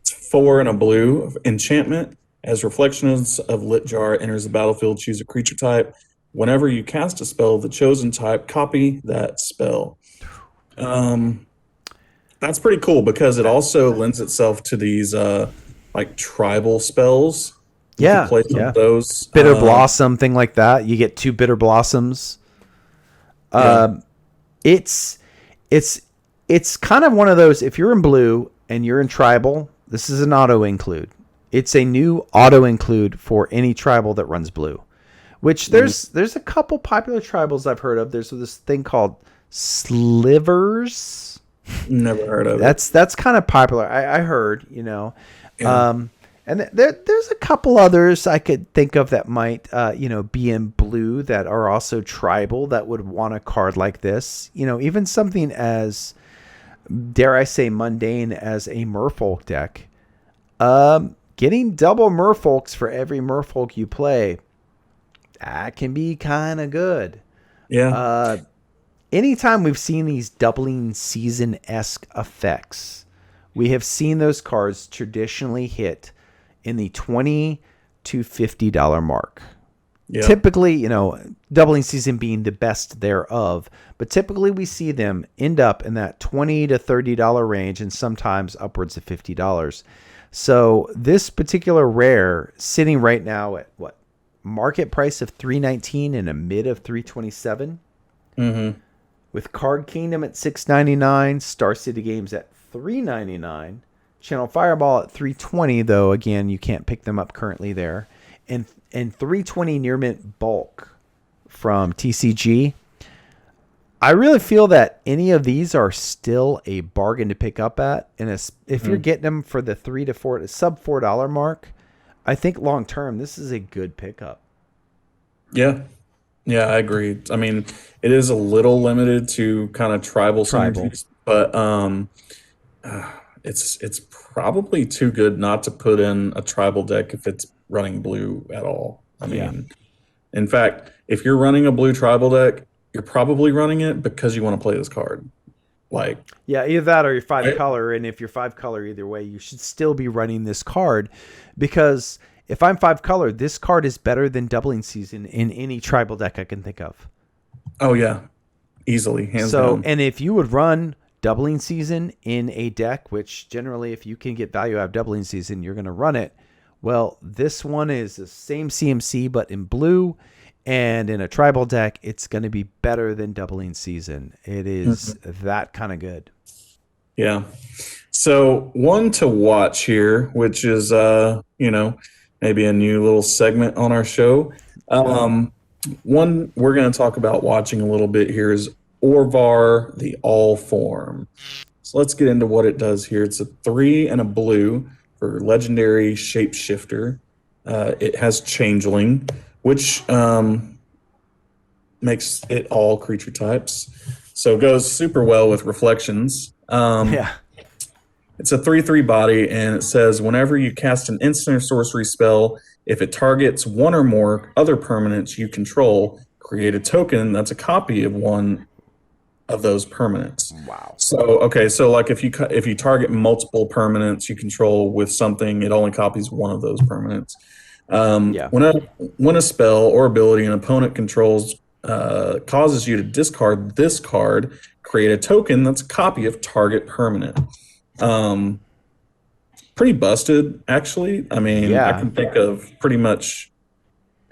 It's 4 and a blue enchantment. As Reflections of Lit Jara enters the battlefield, choose a creature type. Whenever you cast a spell of the chosen type, copy that spell. That's pretty cool because it also lends itself to these like tribal spells. You Yeah, could play some yeah. of those. Bitter Blossom, thing like that. You get 2 Bitter Blossoms. Yeah. It's it's kind of one of those, if you're in blue and you're in tribal, this is an auto include. It's a new auto include for any tribal that runs blue. Which there's a couple popular tribals I've heard of. There's this thing called Slivers. Never heard of it. That's kind of popular. I heard, Yeah. and there's a couple others I could think of that might, be in blue that are also tribal that would want a card like this. Even something as, dare I say, mundane as a Merfolk deck. Getting double Merfolks for every Merfolk you play, that can be kind of good. Yeah. Anytime we've seen these doubling season-esque effects, we have seen those cards traditionally hit in the $20 to $50 mark. Yeah. Typically, doubling season being the best thereof, but typically we see them end up in that $20 to $30 range and sometimes upwards of $50. So this particular rare sitting right now at what? Market price of $319 and a mid of $327. With Card Kingdom at $6.99, Star City Games at $3.99, Channel Fireball at $320, though again you can't pick them up currently there, and $320 near mint bulk from TCG. I really feel that any of these are still a bargain to pick up at, and if you're getting them for the sub $4 mark, I think long term this is a good pickup. Yeah. Yeah, I agree. I mean, it is a little limited to kind of tribal synergies, but it's probably too good not to put in a tribal deck if it's running blue at all. I mean, in fact, if you're running a blue tribal deck, you're probably running it because you want to play this card. Either that or your 5 Right? color, and if you're 5 color either way, you should still be running this card, because if I'm 5 color, this card is better than doubling season in any tribal deck I can think of. Oh yeah, easily, hands down. And if you would run doubling season in a deck, which generally if you can get value out of doubling season, you're going to run it. Well, this one is the same CMC, but in blue, and in a tribal deck, it's going to be better than doubling season. It is that kind of good. Yeah. So one to watch here, which is maybe a new little segment on our show. One we're going to talk about watching a little bit here is Orvar the All Form. So let's get into what it does here. It's a 3 and a blue for legendary shapeshifter. It has Changeling, which makes it all creature types. So it goes super well with Reflections. It's a 3/3 body, and it says whenever you cast an instant or sorcery spell, if it targets one or more other permanents you control, create a token that's a copy of one of those permanents. Wow. So like if you target multiple permanents you control with something, it only copies one of those permanents. When a spell or ability an opponent controls causes you to discard this card, create a token that's a copy of target permanent. Pretty busted, actually. I mean, I can think of pretty much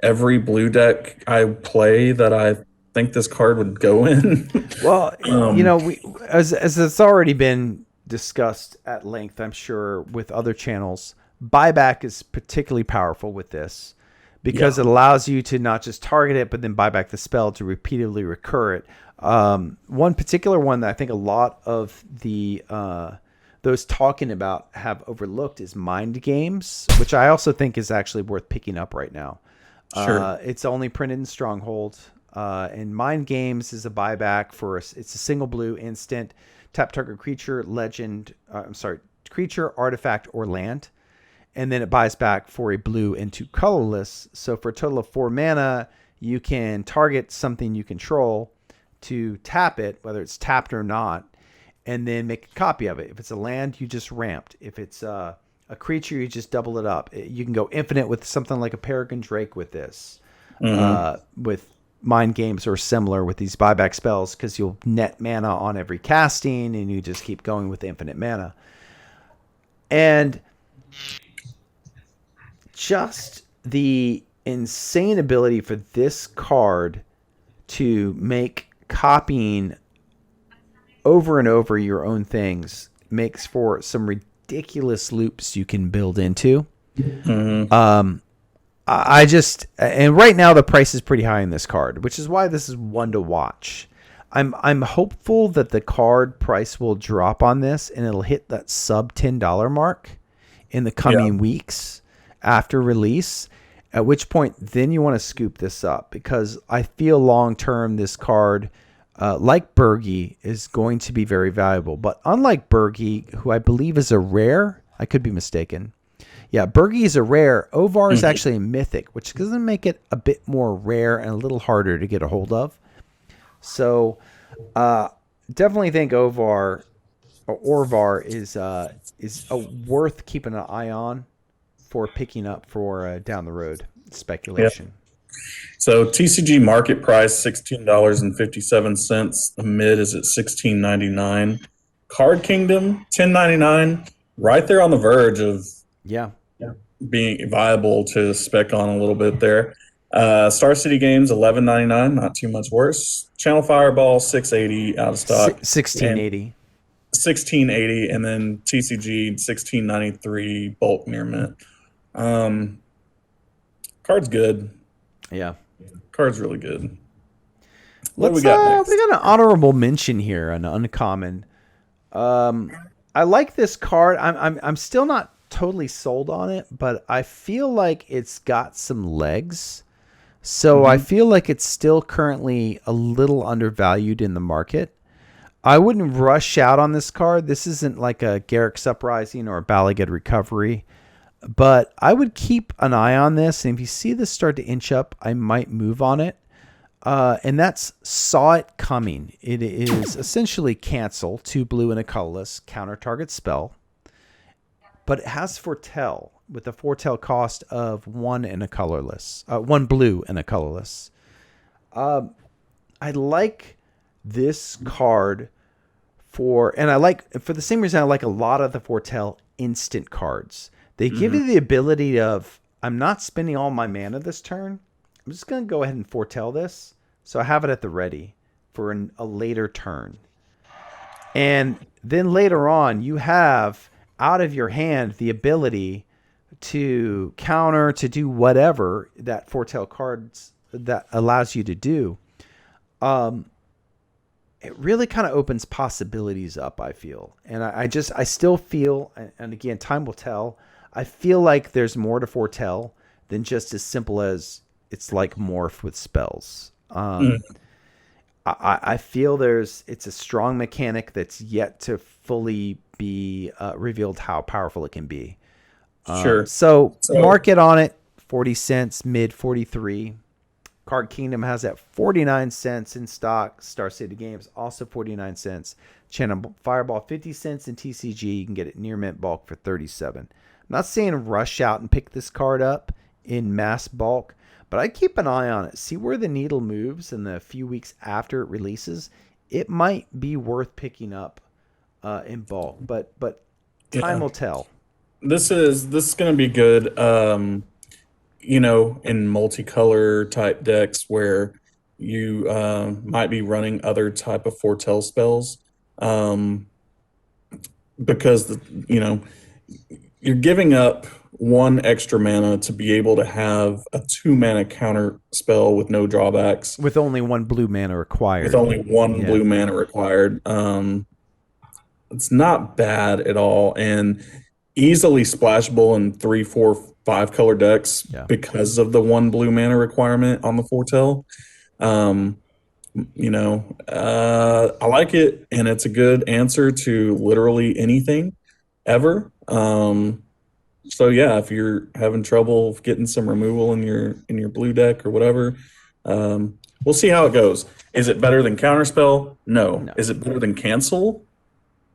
every blue deck I play that I think this card would go in. Well, um, we as it's already been discussed at length, I'm sure with other channels, buyback is particularly powerful with this because yeah, it allows you to not just target it, but then buy back the spell to repeatedly recur it. One particular one that I think a lot of the those talking about have overlooked is mind games, which I also think is actually worth picking up right now. sure. It's only printed in Stronghold. And Mind Games is a buyback for it's a single blue instant. Tap target creature, legend. Creature, artifact, or land, and then it buys back for a blue into colorless. So for a total of 4 mana, you can target something you control to tap it, whether it's tapped or not, and then make a copy of it. If it's a land, you just ramped. If it's a creature, you just double it up. You can go infinite with something like a Peregrine Drake with this. Hmm. With Mind Games or similar with these buyback spells because you'll net mana on every casting and you just keep going with infinite mana. And just the insane ability for this card to make copying over and over your own things makes for some ridiculous loops you can build into. Hmm. I just and right now the price is pretty high in this card, which is why this is one to watch. I'm hopeful that the card price will drop on this and it'll hit that sub $10 mark in the Yeah. coming weeks after release. At which point then you want to scoop this up because I feel long term this card, like Bergie, is going to be very valuable. But unlike Bergie, who I believe is a rare, I could be mistaken. Yeah, Bergie is a rare. Ovar is Mhm. actually a mythic, which doesn't make it a bit more rare and a little harder to get a hold of. So, uh, definitely think Ovar or Orvar is worth keeping an eye on for picking up for down the road Yeah. speculation. So TCG market price $16.57. The mid is at 16.99. Card Kingdom 10.99. Right there on the verge of Yeah, being viable to spec on a little bit there. Star City Games 11.99, not too much worse. Channel Fireball 680 out of stock, and 1680. 1680, and then TCG 1693 bulk near mint. Um, Card's good. Yeah. Card's really good. What do we Let's got we next? got an honorable mention here, an uncommon. Um, I like this card. I'm still not totally sold on it, but I feel like it's got some legs. So I Hmm. feel like it's still currently a little undervalued in the market. I wouldn't rush out on this card. This isn't like a Garrick's Uprising or a Balagad Recovery, but I would keep an eye on this. And if you see this start to inch up, I might move on it. And that's Saw It Coming. It is essentially cancel, 2 blue and a colorless, counter target spell. But it has Foretell with a Foretell cost of 1 and a colorless, 1 blue and a colorless. I like this card and I like, for the same reason I like a lot of the Foretell instant cards. They give Hmm. you the ability of, I'm not spending all my mana this turn. I'm just going to go ahead and foretell this. So I have it at the ready for a later turn. And then later on, you have out of your hand the ability to counter, to do whatever that foretell cards that allows you to do. It really kind of opens possibilities up, I feel. And I still feel, and again, time will tell, I feel like there's more to foretell than just as simple as it's like morph with spells. I feel it's a strong mechanic that's yet to fully be revealed how powerful it can be. Sure. So So market on it, 40 cents, mid 43. Card Kingdom has at 49 cents in stock. Star City Games also 49 cents. Channel Fireball 50 cents in TCG. You can get it near mint bulk for 37. I'm not saying rush out and pick this card up in mass bulk, but I keep an eye on it. See where the needle moves in the few weeks after it releases. It might be worth picking up in bulk, but time yeah, will tell. this is going to be good. In multicolor type decks where you might be running other type of foretell spells, um, because you know you're giving up one extra mana to be able to have a 2 mana counter spell with no drawbacks, With only one blue mana with required. only one Yeah. blue mana required. It's not bad at all, and easily splashable in 3, 4, 5 color decks Yeah. because of the one blue mana requirement on the foretell. Um, I like it, and it's a good answer to literally anything ever. So yeah, if you're having trouble getting some removal in your blue deck or whatever, we'll see how it goes. Is it better than Counterspell? No. No. Is it better than Cancel?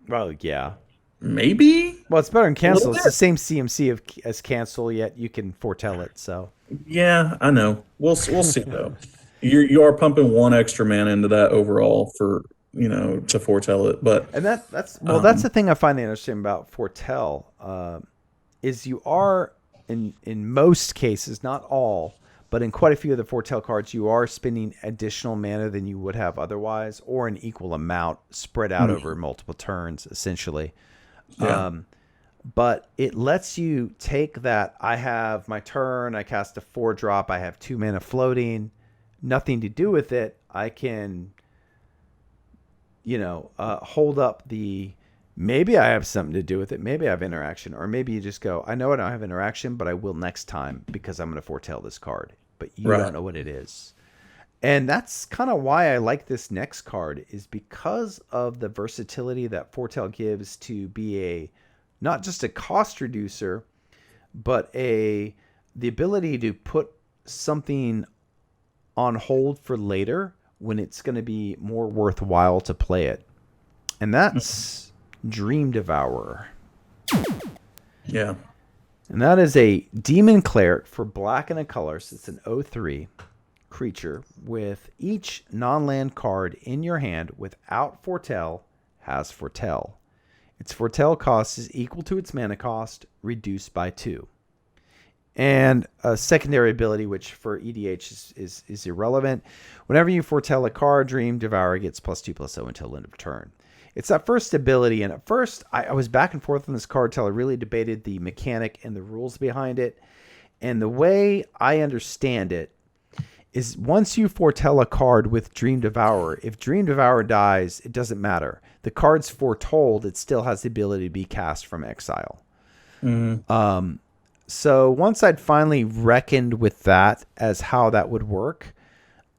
Well, yeah. Maybe Well, it's better than a little cancel. It's the bit. same CMC as cancel, yet you can foretell it. So Yeah, I know. We'll see though. You are pumping one extra mana into that overall for to foretell it, but and that's the um, thing I find interesting about foretell, is you are in most cases, not all, but in quite a few of the foretell cards, you are spending additional mana than you would have otherwise, or an equal amount spread out over multiple turns, essentially. yeah, But it lets you take that. I have my turn. I cast a 4-drop. I have 2 mana floating. Nothing to do with it. I can, hold up the. Maybe I have something to do with it. Maybe I have interaction, or maybe you just go. I know I don't have interaction, but I will next time because I'm going to foretell this card. But you don't right. know what it is, and that's kind of why I like this next card. Is because of the versatility that foretell gives to be a not just a cost reducer, but the ability to put something on hold for later when it's going to be more worthwhile to play it. And that's Dream Devourer. Yeah. And that is a demon cleric for black and a color. So it's an 0/3 creature with each non-land card in your hand without foretell has foretell. Its foretell cost is equal to its mana cost, reduced by 2. And a secondary ability, which for EDH is irrelevant. Whenever you foretell a card, Dream Devourer gets +2/+0 until end of turn. It's that first ability, and at first I was back and forth on this card until I really debated the mechanic and the rules behind it. And the way I understand it is once you foretell a card with Dream Devourer, if Dream Devourer dies, it doesn't matter. The card's foretold, it still has the ability to be cast from exile. Mm-hmm. So once I'd finally reckoned with that as how that would work,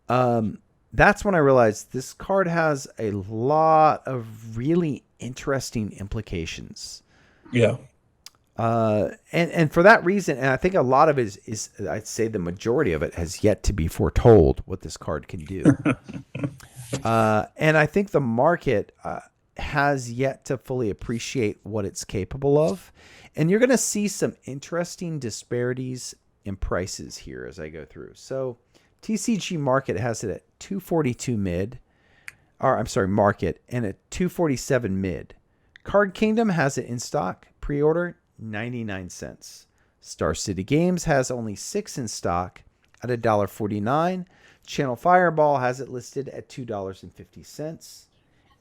that's when I realized this card has a lot of really interesting implications. Yeah. And for that reason, and I think a lot of it is I'd say the majority of it has yet to be foretold what this card can do. And I think the market has yet to fully appreciate what it's capable of. And you're going to see some interesting disparities in prices here as I go through. So TCG Market has it at 242 mid, or I'm sorry, Market, and at 247 mid. Card Kingdom has it in stock, pre-order, 99 cents. Star City Games has only 6 in stock at $1.49. Channel Fireball has it listed at $2.50.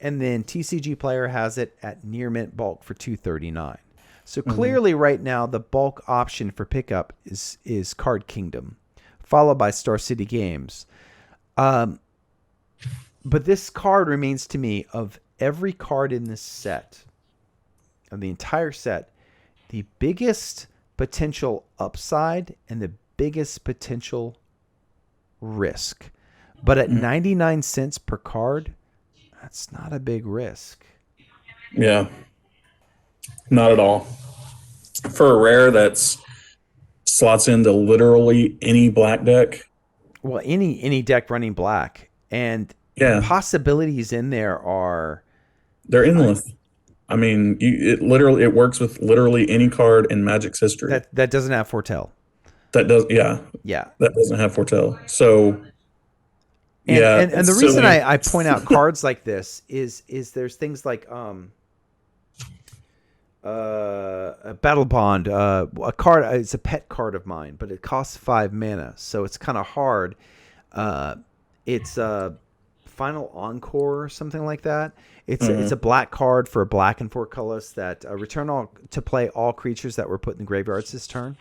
And then TCG Player has it at near mint bulk for $2.39. So clearly right now the bulk option for pickup is Card Kingdom, followed by Star City Games. But this card remains to me, of every card in this set, of the entire set, the biggest potential upside and the biggest potential risk. But at 99 cents per card, that's not a big risk. Yeah. Not at all. For a rare that's slots into literally any black deck. Well, any deck running black, and the Yeah, possibilities in there are they're endless. I mean, it works with literally any card in Magic's history. that doesn't have foretell. That does, yeah, Yeah. that doesn't have foretell. So And yeah, and, and the it's reason silly. I point out cards like this is there's things like a Battle Bond, a card. It's a pet card of mine, but it costs 5 mana, so it's kind of hard. It's a Final Encore or something like that. It's a Hmm. black card for a black and 4 colors that return all to play all creatures that were put in the graveyards this turn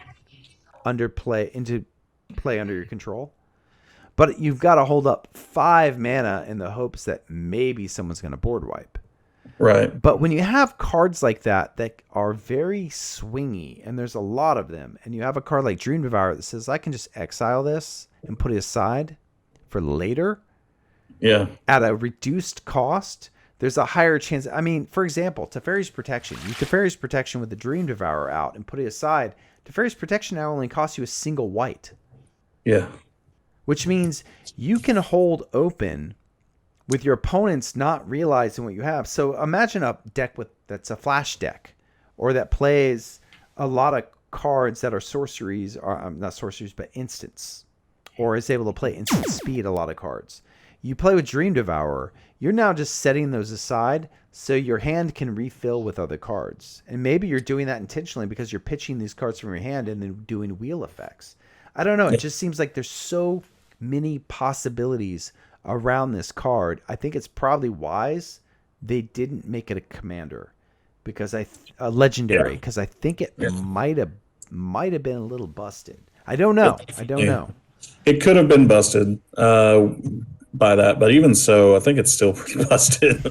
into play under your control. But you've got to hold up 5 mana in the hopes that maybe someone's going to board wipe. Right. But when you have cards like that are very swingy, and there's a lot of them, and you have a card like Dream Devourer that says, I can just exile this and put it aside for later Yeah. at a reduced cost, there's a higher chance. I mean, for example, Teferi's Protection. You Teferi's Protection with the Dream Devourer out and put it aside. Teferi's Protection now only costs you a single white, Yeah. which means you can hold open with your opponents not realizing what you have. So imagine a deck that's a flash deck, or that plays a lot of cards that are sorceries, or not sorceries, but instants, or is able to play instant speed a lot of cards. You play with Dream Devourer, you're now just setting those aside so your hand can refill with other cards. And maybe you're doing that intentionally because you're pitching these cards from your hand and then doing wheel effects. I don't know. It Yeah. just seems like there's so many possibilities around this card. I think it's probably wise they didn't make it a commander because a legendary, Yeah. because I think it Yeah. might have been a little busted. I don't know. I don't Yeah. know. It could have been busted by that, but even so, I think it's still pretty busted.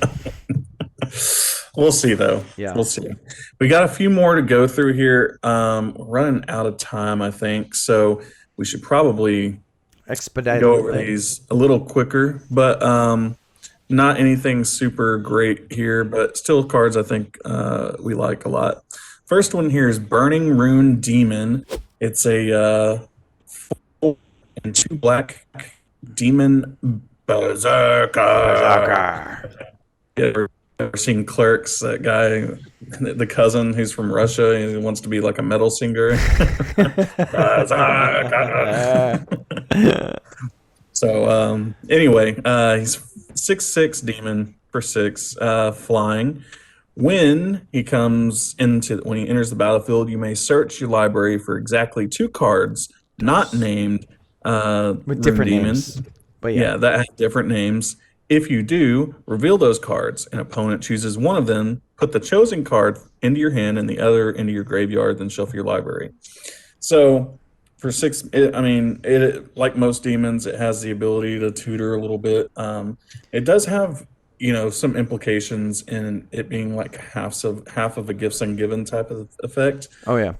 We'll see, though. Yeah. We'll see. We got a few more to go through here. We're running out of time, I think, so we should probably Expedite a go little over bit. these a little quicker, but not anything super great here, but still cards I think we like a lot. First one here is Burning Rune Demon. It's a 4 and 2 black demon berserker. Berserker. Yeah, ever seen Clerks? That guy, the cousin who's from Russia, and he wants to be like a metal singer. Berserker. So anyway, he's 6/6 demon for 6, flying. When he enters the battlefield, you may search your library for exactly 2 cards not named With Rune different Demon. names. But Yeah, that have different names. If you do, reveal those cards. An opponent chooses one of them, put the chosen card into your hand and the other into your graveyard, then shuffle your library. So for 6, it like most demons, it has the ability to tutor a little bit. It does have, some implications in it being like half of a gifts ungiven type of effect, Oh yeah.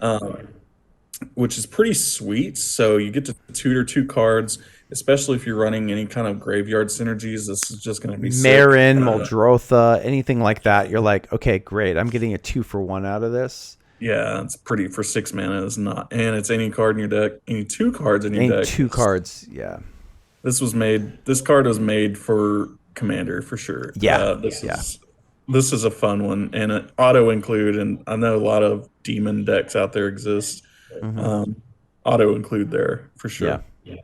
which is pretty sweet. So you get to tutor 2 cards, especially if you're running any kind of graveyard synergies. This is just going to be sick. Marin, Muldrotha, anything like that. You're like, okay, great. I'm getting a 2-for-1 out of this. Yeah, it's pretty for 6 mana. Is not, and it's any card in your deck, any 2 cards in your Ain't deck. 2 cards. Yeah. This card was made for Commander for sure. Yeah. This is a fun one, and an auto include. And I know a lot of demon decks out there exist. Auto include there for sure. Yeah.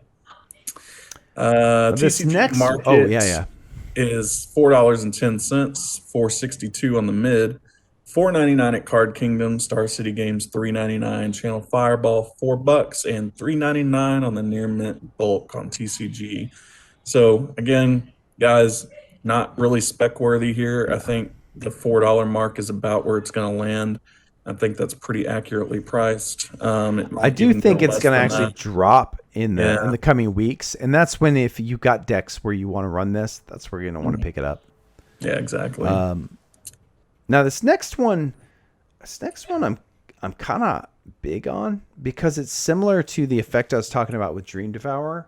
This TCG next. market Oh yeah. is $4.10, $4.62 on the mid, $4.99 at Card Kingdom, Star City Games $3.99, Channel Fireball $4, and $3.99 on the near mint bulk on TCG. So again, guys, not really spec worthy here. I think the $4 mark is about where it's going to land. I think that's pretty accurately priced. I do think it's going to actually drop in the coming weeks, and that's when, if you've got decks where you want to run this, that's where you're going to want to pick it up. Yeah, exactly. Now this next one I'm kind of big on because it's similar to the effect I was talking about with Dream Devourer,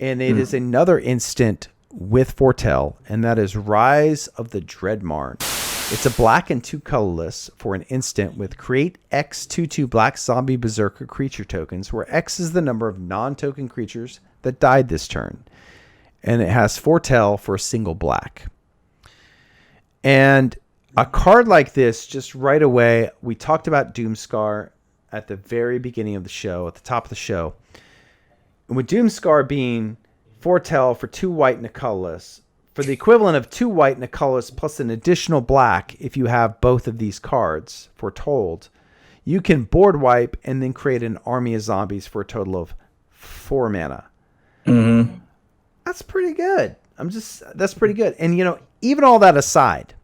and it is another instant with Foretell, and that is Rise of the Dreadmarn. It's a black and 2 colorless for an instant with create X 2/2 black zombie berserker creature tokens, where X is the number of non-token creatures that died this turn. And it has Foretell for a single black. And a card like this, just right away, we talked about Doomscar at the very beginning of the show, at the top of the show. And with Doomscar being Foretell for 2 white and a colorless, for the equivalent of 2 white and a colorless plus an additional black, if you have both of these cards foretold, you can board wipe and then create an army of zombies for a total of 4 mana. That's pretty good. That's pretty good. And even all that aside,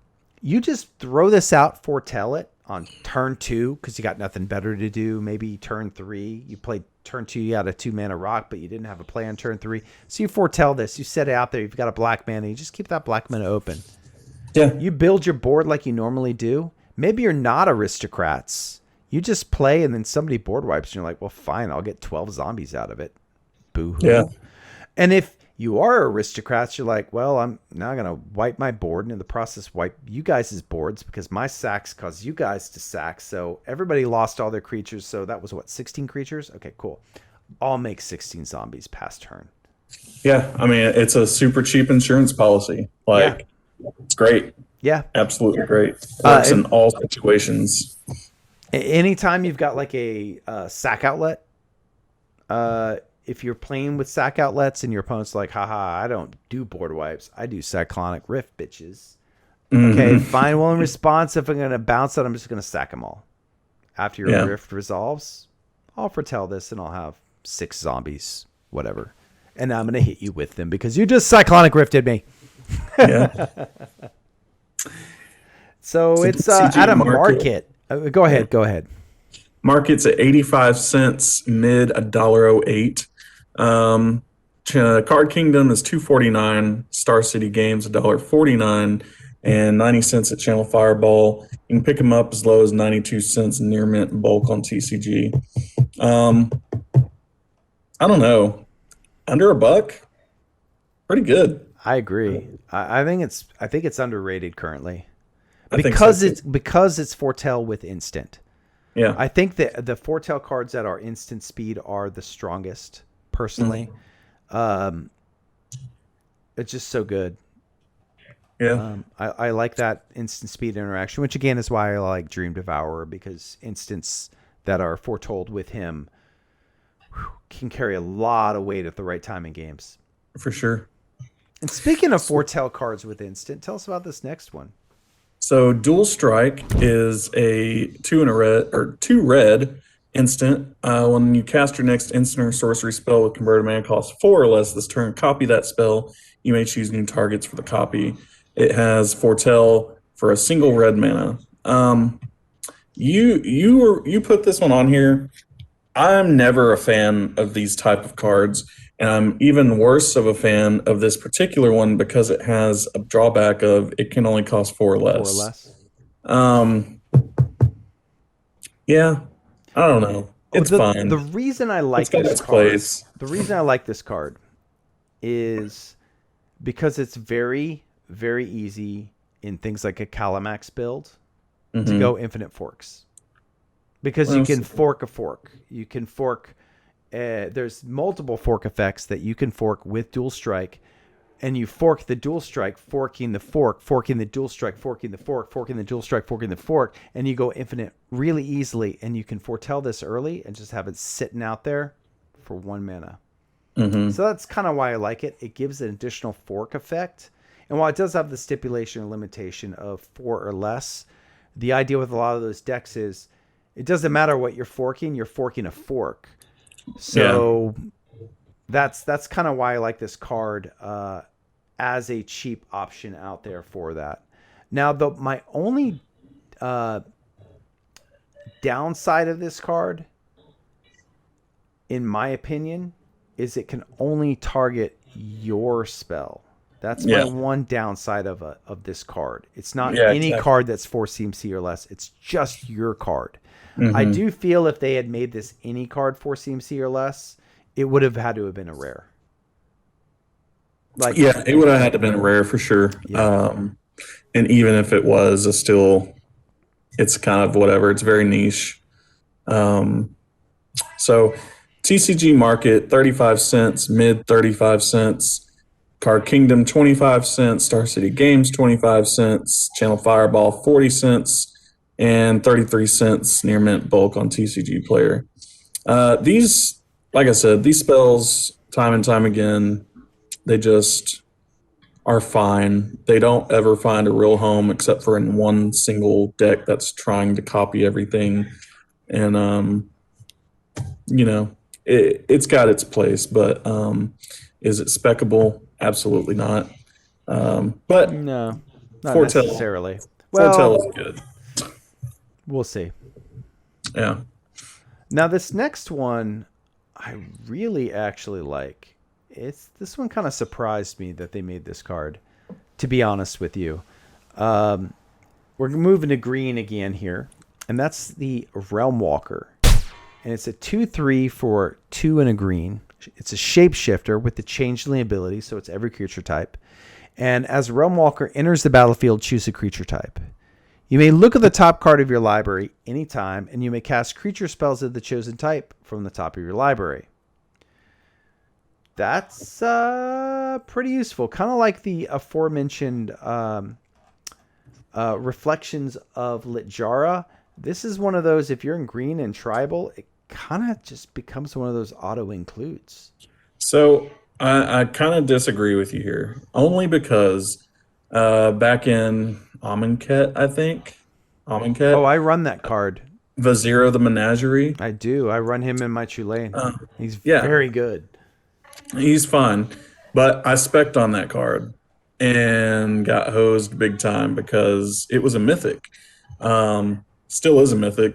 you just throw this out, foretell it on turn 2 because you got nothing better to do. Maybe turn 3, you played turn 2, you had a 2-mana rock, but you didn't have a play on turn 3. So you foretell this, you set it out there, you've got a black mana, you just keep that black mana open. Yeah. You build your board like you normally do. Maybe you're not aristocrats. You just play and then somebody board wipes and you're like, well, fine, I'll get 12 zombies out of it. Yeah. Boo-hoo. And if you are aristocrats, you're like, well, I'm now going to wipe my board and in the process wipe you guys' boards because my sacks cause you guys to sack. So everybody lost all their creatures. So that was what, 16 creatures? Okay, cool. I'll make 16 zombies past turn. Yeah. I mean, it's a super cheap insurance policy. Like, it's great. Yeah. Absolutely great. Works in all situations. Anytime you've got like a sack outlet, if you're playing with sack outlets and your opponent's like, haha, I don't do board wipes. I do cyclonic rift, bitches. Okay, fine. Well, in response, if I'm going to bounce it, I'm just going to sack them all. After your rift resolves, I'll foretell this and I'll have 6 zombies, whatever. And I'm going to hit you with them because you just cyclonic rifted me. Yeah. So it's at a market. Go ahead. Market's at 85 cents, mid $1.08. Card Kingdom is $2.49. Star City Games $1.49, and 90 cents at Channel Fireball. You can pick them up as low as 92 cents near mint bulk on TCG. I don't know, under $1, pretty good. I agree. I think it's underrated currently because it's foretell with instant. Yeah, I think that the foretell cards that are instant speed are the strongest. Personally, it's just so good. Yeah, I like that instant speed interaction, which again is why I like Dream Devourer, because instants that are foretold with him can carry a lot of weight at the right time in games. For sure. And speaking of foretell cards with instant, tell us about this next one. So Dual Strike is a 2 red instant. When you cast your next instant or sorcery spell with converted mana cost 4 or less this turn, copy that spell. You may choose new targets for the copy. It has foretell for a single red mana. You put this one on here. I'm never a fan of these type of cards, and I'm even worse of a fan of this particular one because it has a drawback of it can only cost 4 or less. Yeah, I don't know. It's fine. The reason I like this card is because it's very, very easy in things like a Calamax build to go infinite forks. Because you can fork a fork. You can fork. There's multiple fork effects that you can fork with Dual Strike. And you fork the Dual Strike, forking the fork, forking the Dual Strike, forking the fork, forking the Dual Strike, forking the fork. And you go infinite really easily. And you can foretell this early and just have it sitting out there for 1 mana. So that's kind of why I like it. It gives an additional fork effect. And while it does have the stipulation or limitation of 4 or less, the idea with a lot of those decks is it doesn't matter what you're forking a fork. So that's kind of why I like this card as a cheap option out there for that. Now, my only downside of this card, in my opinion, is it can only target your spell. That's my one downside of this card. It's not any card that's 4 CMC or less. It's just your card. I do feel if they had made this any card 4 CMC or less, it would have had to have been a rare. It would have had to have been a rare for sure. Yeah. And even if it was it's kind of whatever. It's very niche. So TCG market 35 cents, mid 35 cents. Card Kingdom 25 cents, Star City Games 25 cents, Channel Fireball 40 cents, and 33 cents near mint bulk on TCG Player. These, like I said, these spells, time and time again, they just are fine. They don't ever find a real home except for in one single deck that's trying to copy everything. And, it's got its place, but is it speckable? Absolutely not. But No, not Foretell, necessarily. Foretell Well, is good. we'll see. Yeah. Now this next one, I really actually like. It's this one kind of surprised me that they made this card. To be honest with you, um, we're moving to green again here, and that's the Realm Walker, and it's a 2/3 for 2 and a green. It's a shapeshifter with the changeling ability, so it's every creature type. And as Realm Walker enters the battlefield, choose a creature type. You may look at the top card of your library anytime, and you may cast creature spells of the chosen type from the top of your library. That's pretty useful. Kind of like the aforementioned Reflections of Litjara. This is one of those, if you're in green and tribal, it kind of just becomes one of those auto includes. So I kind of disagree with you here, only because back in Amonkhet, I think Oh, Amonkhet, I run that card. Vazira the Menagerie. I do. I run him in my Tulane. Uh, He's yeah, very good. he's fun, but I spec'd on that card and got hosed big time because it was a mythic. Still is a mythic.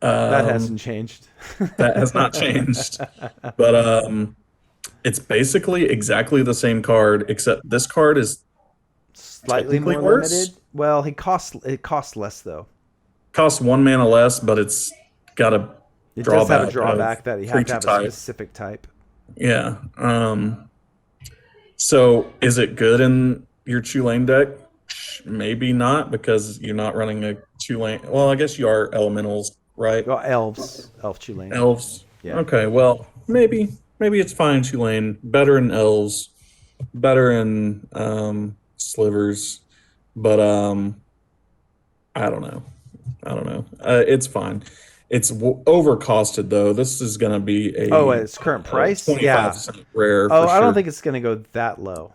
That Um, hasn't changed. that has not changed, but it's basically exactly the same card, except this card is Slightly technically more worse. limited. Well, it costs less though. Costs 1 mana less, but it's got a It does have a drawback of drawback that you have to creature have a type. specific type. Yeah. So is it good in your Tulane deck? Maybe not because you're not running a Tulane. Well, I guess you are elementals, right? Well, elf Tulane. Elves. Yeah. Okay, well, maybe it's fine, Tulane. Better in elves, better in slivers, but I don't know. I don't know. It's fine. It's overcosted though. This is going to be Oh, at its current a price, yeah. 25% rare Oh, for I don't sure. think it's going to go that low.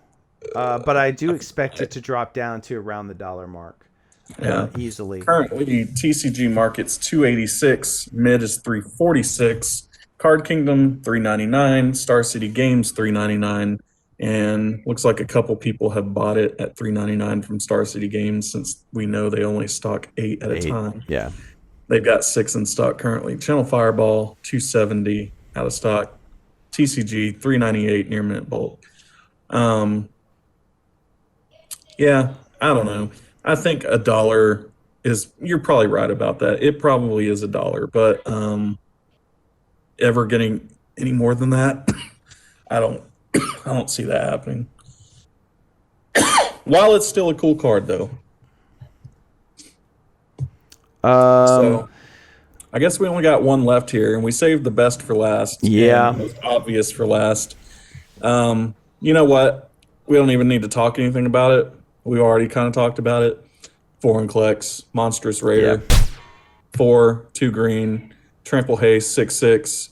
But I do expect it to drop down to around the dollar mark Yeah. easily. Currently, TCG market's 286, mid is 346, Card Kingdom 399, Star City Games 399, and looks like a couple people have bought it at 399 from Star City Games since we know they only stock 8 at a Eight. time. Yeah. They've got 6 in stock currently. Channel Fireball 270 out of stock, TCG 398 near mint bulk. Um, yeah, I don't know. I think a dollar is, you're probably right about that. It probably is a dollar, but ever getting any more than that, I don't I don't see that happening. While it's still a cool card though. Um, So I guess we only got one left here and we saved the best for last Yeah. and most obvious for last. You know what? We don't even need to talk anything about it. We already kind of talked about it. Foreign Klex, Monstrous yeah. Rare, 4, 2 green, Trample Haste, 6/6,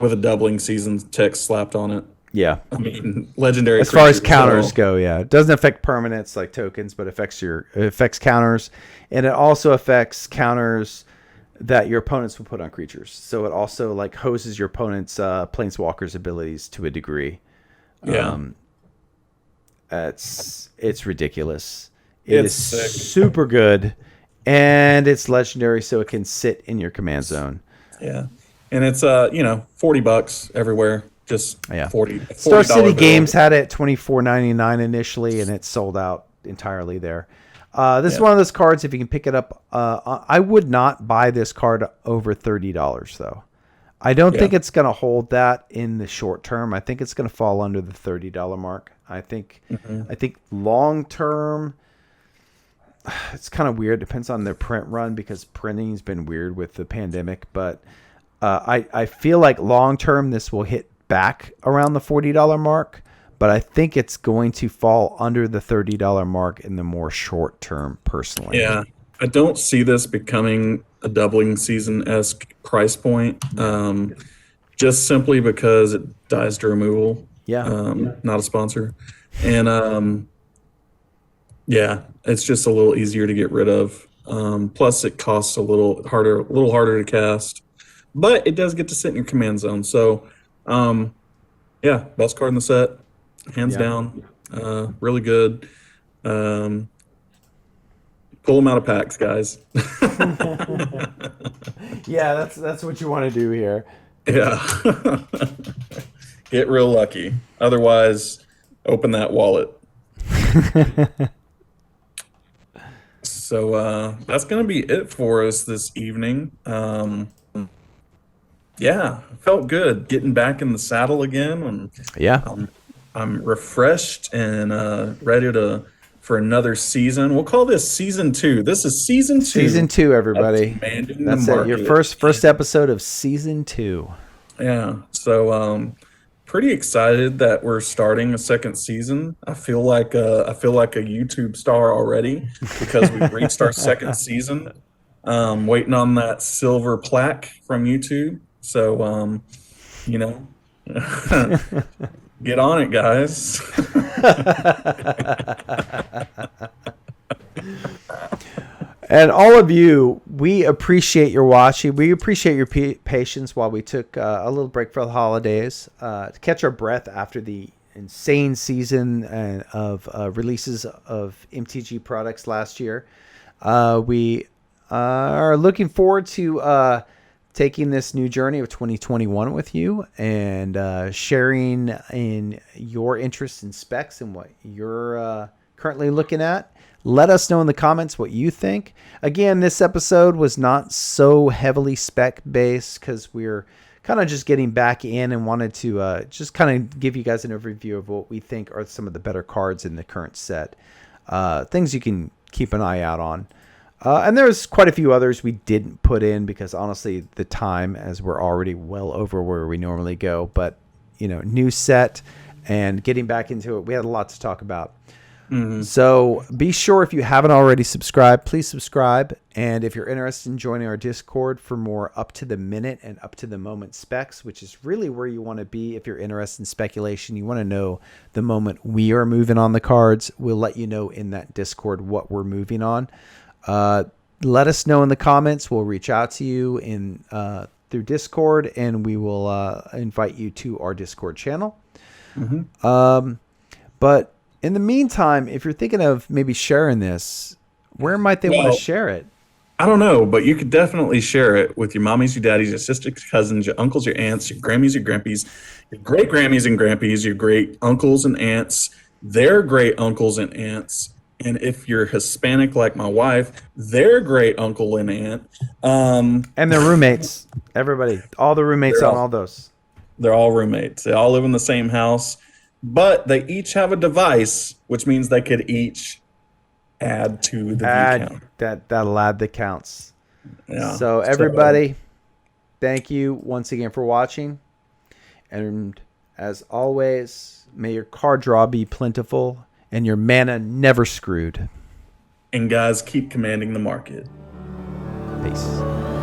with a doubling season text slapped on it. Yeah. I mean, legendary. As far as creature, counters so- go, yeah, it doesn't affect permanents like tokens, but it affects counters, and it also affects counters that your opponents will put on creatures. So it also like hoses your opponent's planeswalkers abilities to a degree. Yeah, It's ridiculous. It's Is sick. super good, and it's legendary, so it can sit in your command zone. yeah, and it's $40 everywhere. Just Yeah. 40. Star $40 City bill. Games had it $24.99 initially, and it sold out entirely there. This is Yeah. one of those cards. If you can pick it up, I would not buy this card over $30 though. I don't Yeah. think it's going to hold that in the short term. I think it's going to fall under the $30 mark. I think long term, it's kind of weird. Depends on their print run because printing's been weird with the pandemic. But I feel like long term this will hit back around the $40 mark. But I think it's going to fall under the $30 mark in the more short term, personally. Yeah, I don't see this becoming a doubling season esque price point. Just simply because it dies to removal. Yeah. Not a sponsor, and yeah, it's just a little easier to get rid of. Plus, it costs a little harder to cast, but it does get to sit in your command zone. So, yeah, best card in the set. hands Yeah. down. Really good. Um, pull them out of packs, guys. Yeah, that's what you want to do here. Yeah. Get real lucky. Otherwise, open that wallet. So that's going to be it for us this evening. Yeah, felt good getting back in the saddle again. Yeah. I'm, I'm refreshed and ready to for another season. We'll call this season two. This is season Season two 2, of everybody. Commanding the That's it. Your Market. first episode of season 2. Yeah, so pretty excited that we're starting a second season. I feel like a YouTube star already because we've reached our second season. Waiting on that silver plaque from YouTube. So you know, get on it, guys. And all of you, we appreciate your watching. We appreciate your patience while we took a little break for the holidays to catch our breath after the insane season of releases of MTG products last year. We are looking forward to taking this new journey of 2021 with you and sharing in your interest in specs and what you're currently looking at. Let us know in the comments what you think. Again, this episode was not so heavily spec based because we're kind of just getting back in and wanted to just kind of give you guys an overview of what we think are some of the better cards in the current set. Things you can keep an eye out on. And there's quite a few others we didn't put in because honestly, the time, as we're already well over where we normally go. But, new set and getting back into it, we had a lot to talk about. Mm-hmm. So be sure, if you haven't already subscribed, please subscribe. And if you're interested in joining our Discord for more up to the minute and up to the moment specs, which is really where you want to be if you're interested in speculation, you want to know the moment we are moving on the cards, we'll let you know in that Discord what we're moving on. Let us know in the comments. We'll reach out to you through Discord, and we will invite you to our Discord channel. Mm-hmm. But in the meantime, if you're thinking of maybe sharing this, where might they want to share it? I don't know, but you could definitely share it with your mommies, your daddies, your sisters, cousins, your uncles, your aunts, your Grammys, your Grampies, your great Grammys and Grampies, your great uncles and aunts, their great uncles and aunts. And if you're Hispanic like my wife, their great uncle and aunt. And their roommates. Everybody. All the roommates on all those. They're all roommates. They all live in the same house, but they each have a device, which means they could each add to the view count. That'll add the counts. Yeah. So everybody, thank you once again for watching. And as always, may your card draw be plentiful and your mana never screwed. And guys, keep commanding the market. Peace.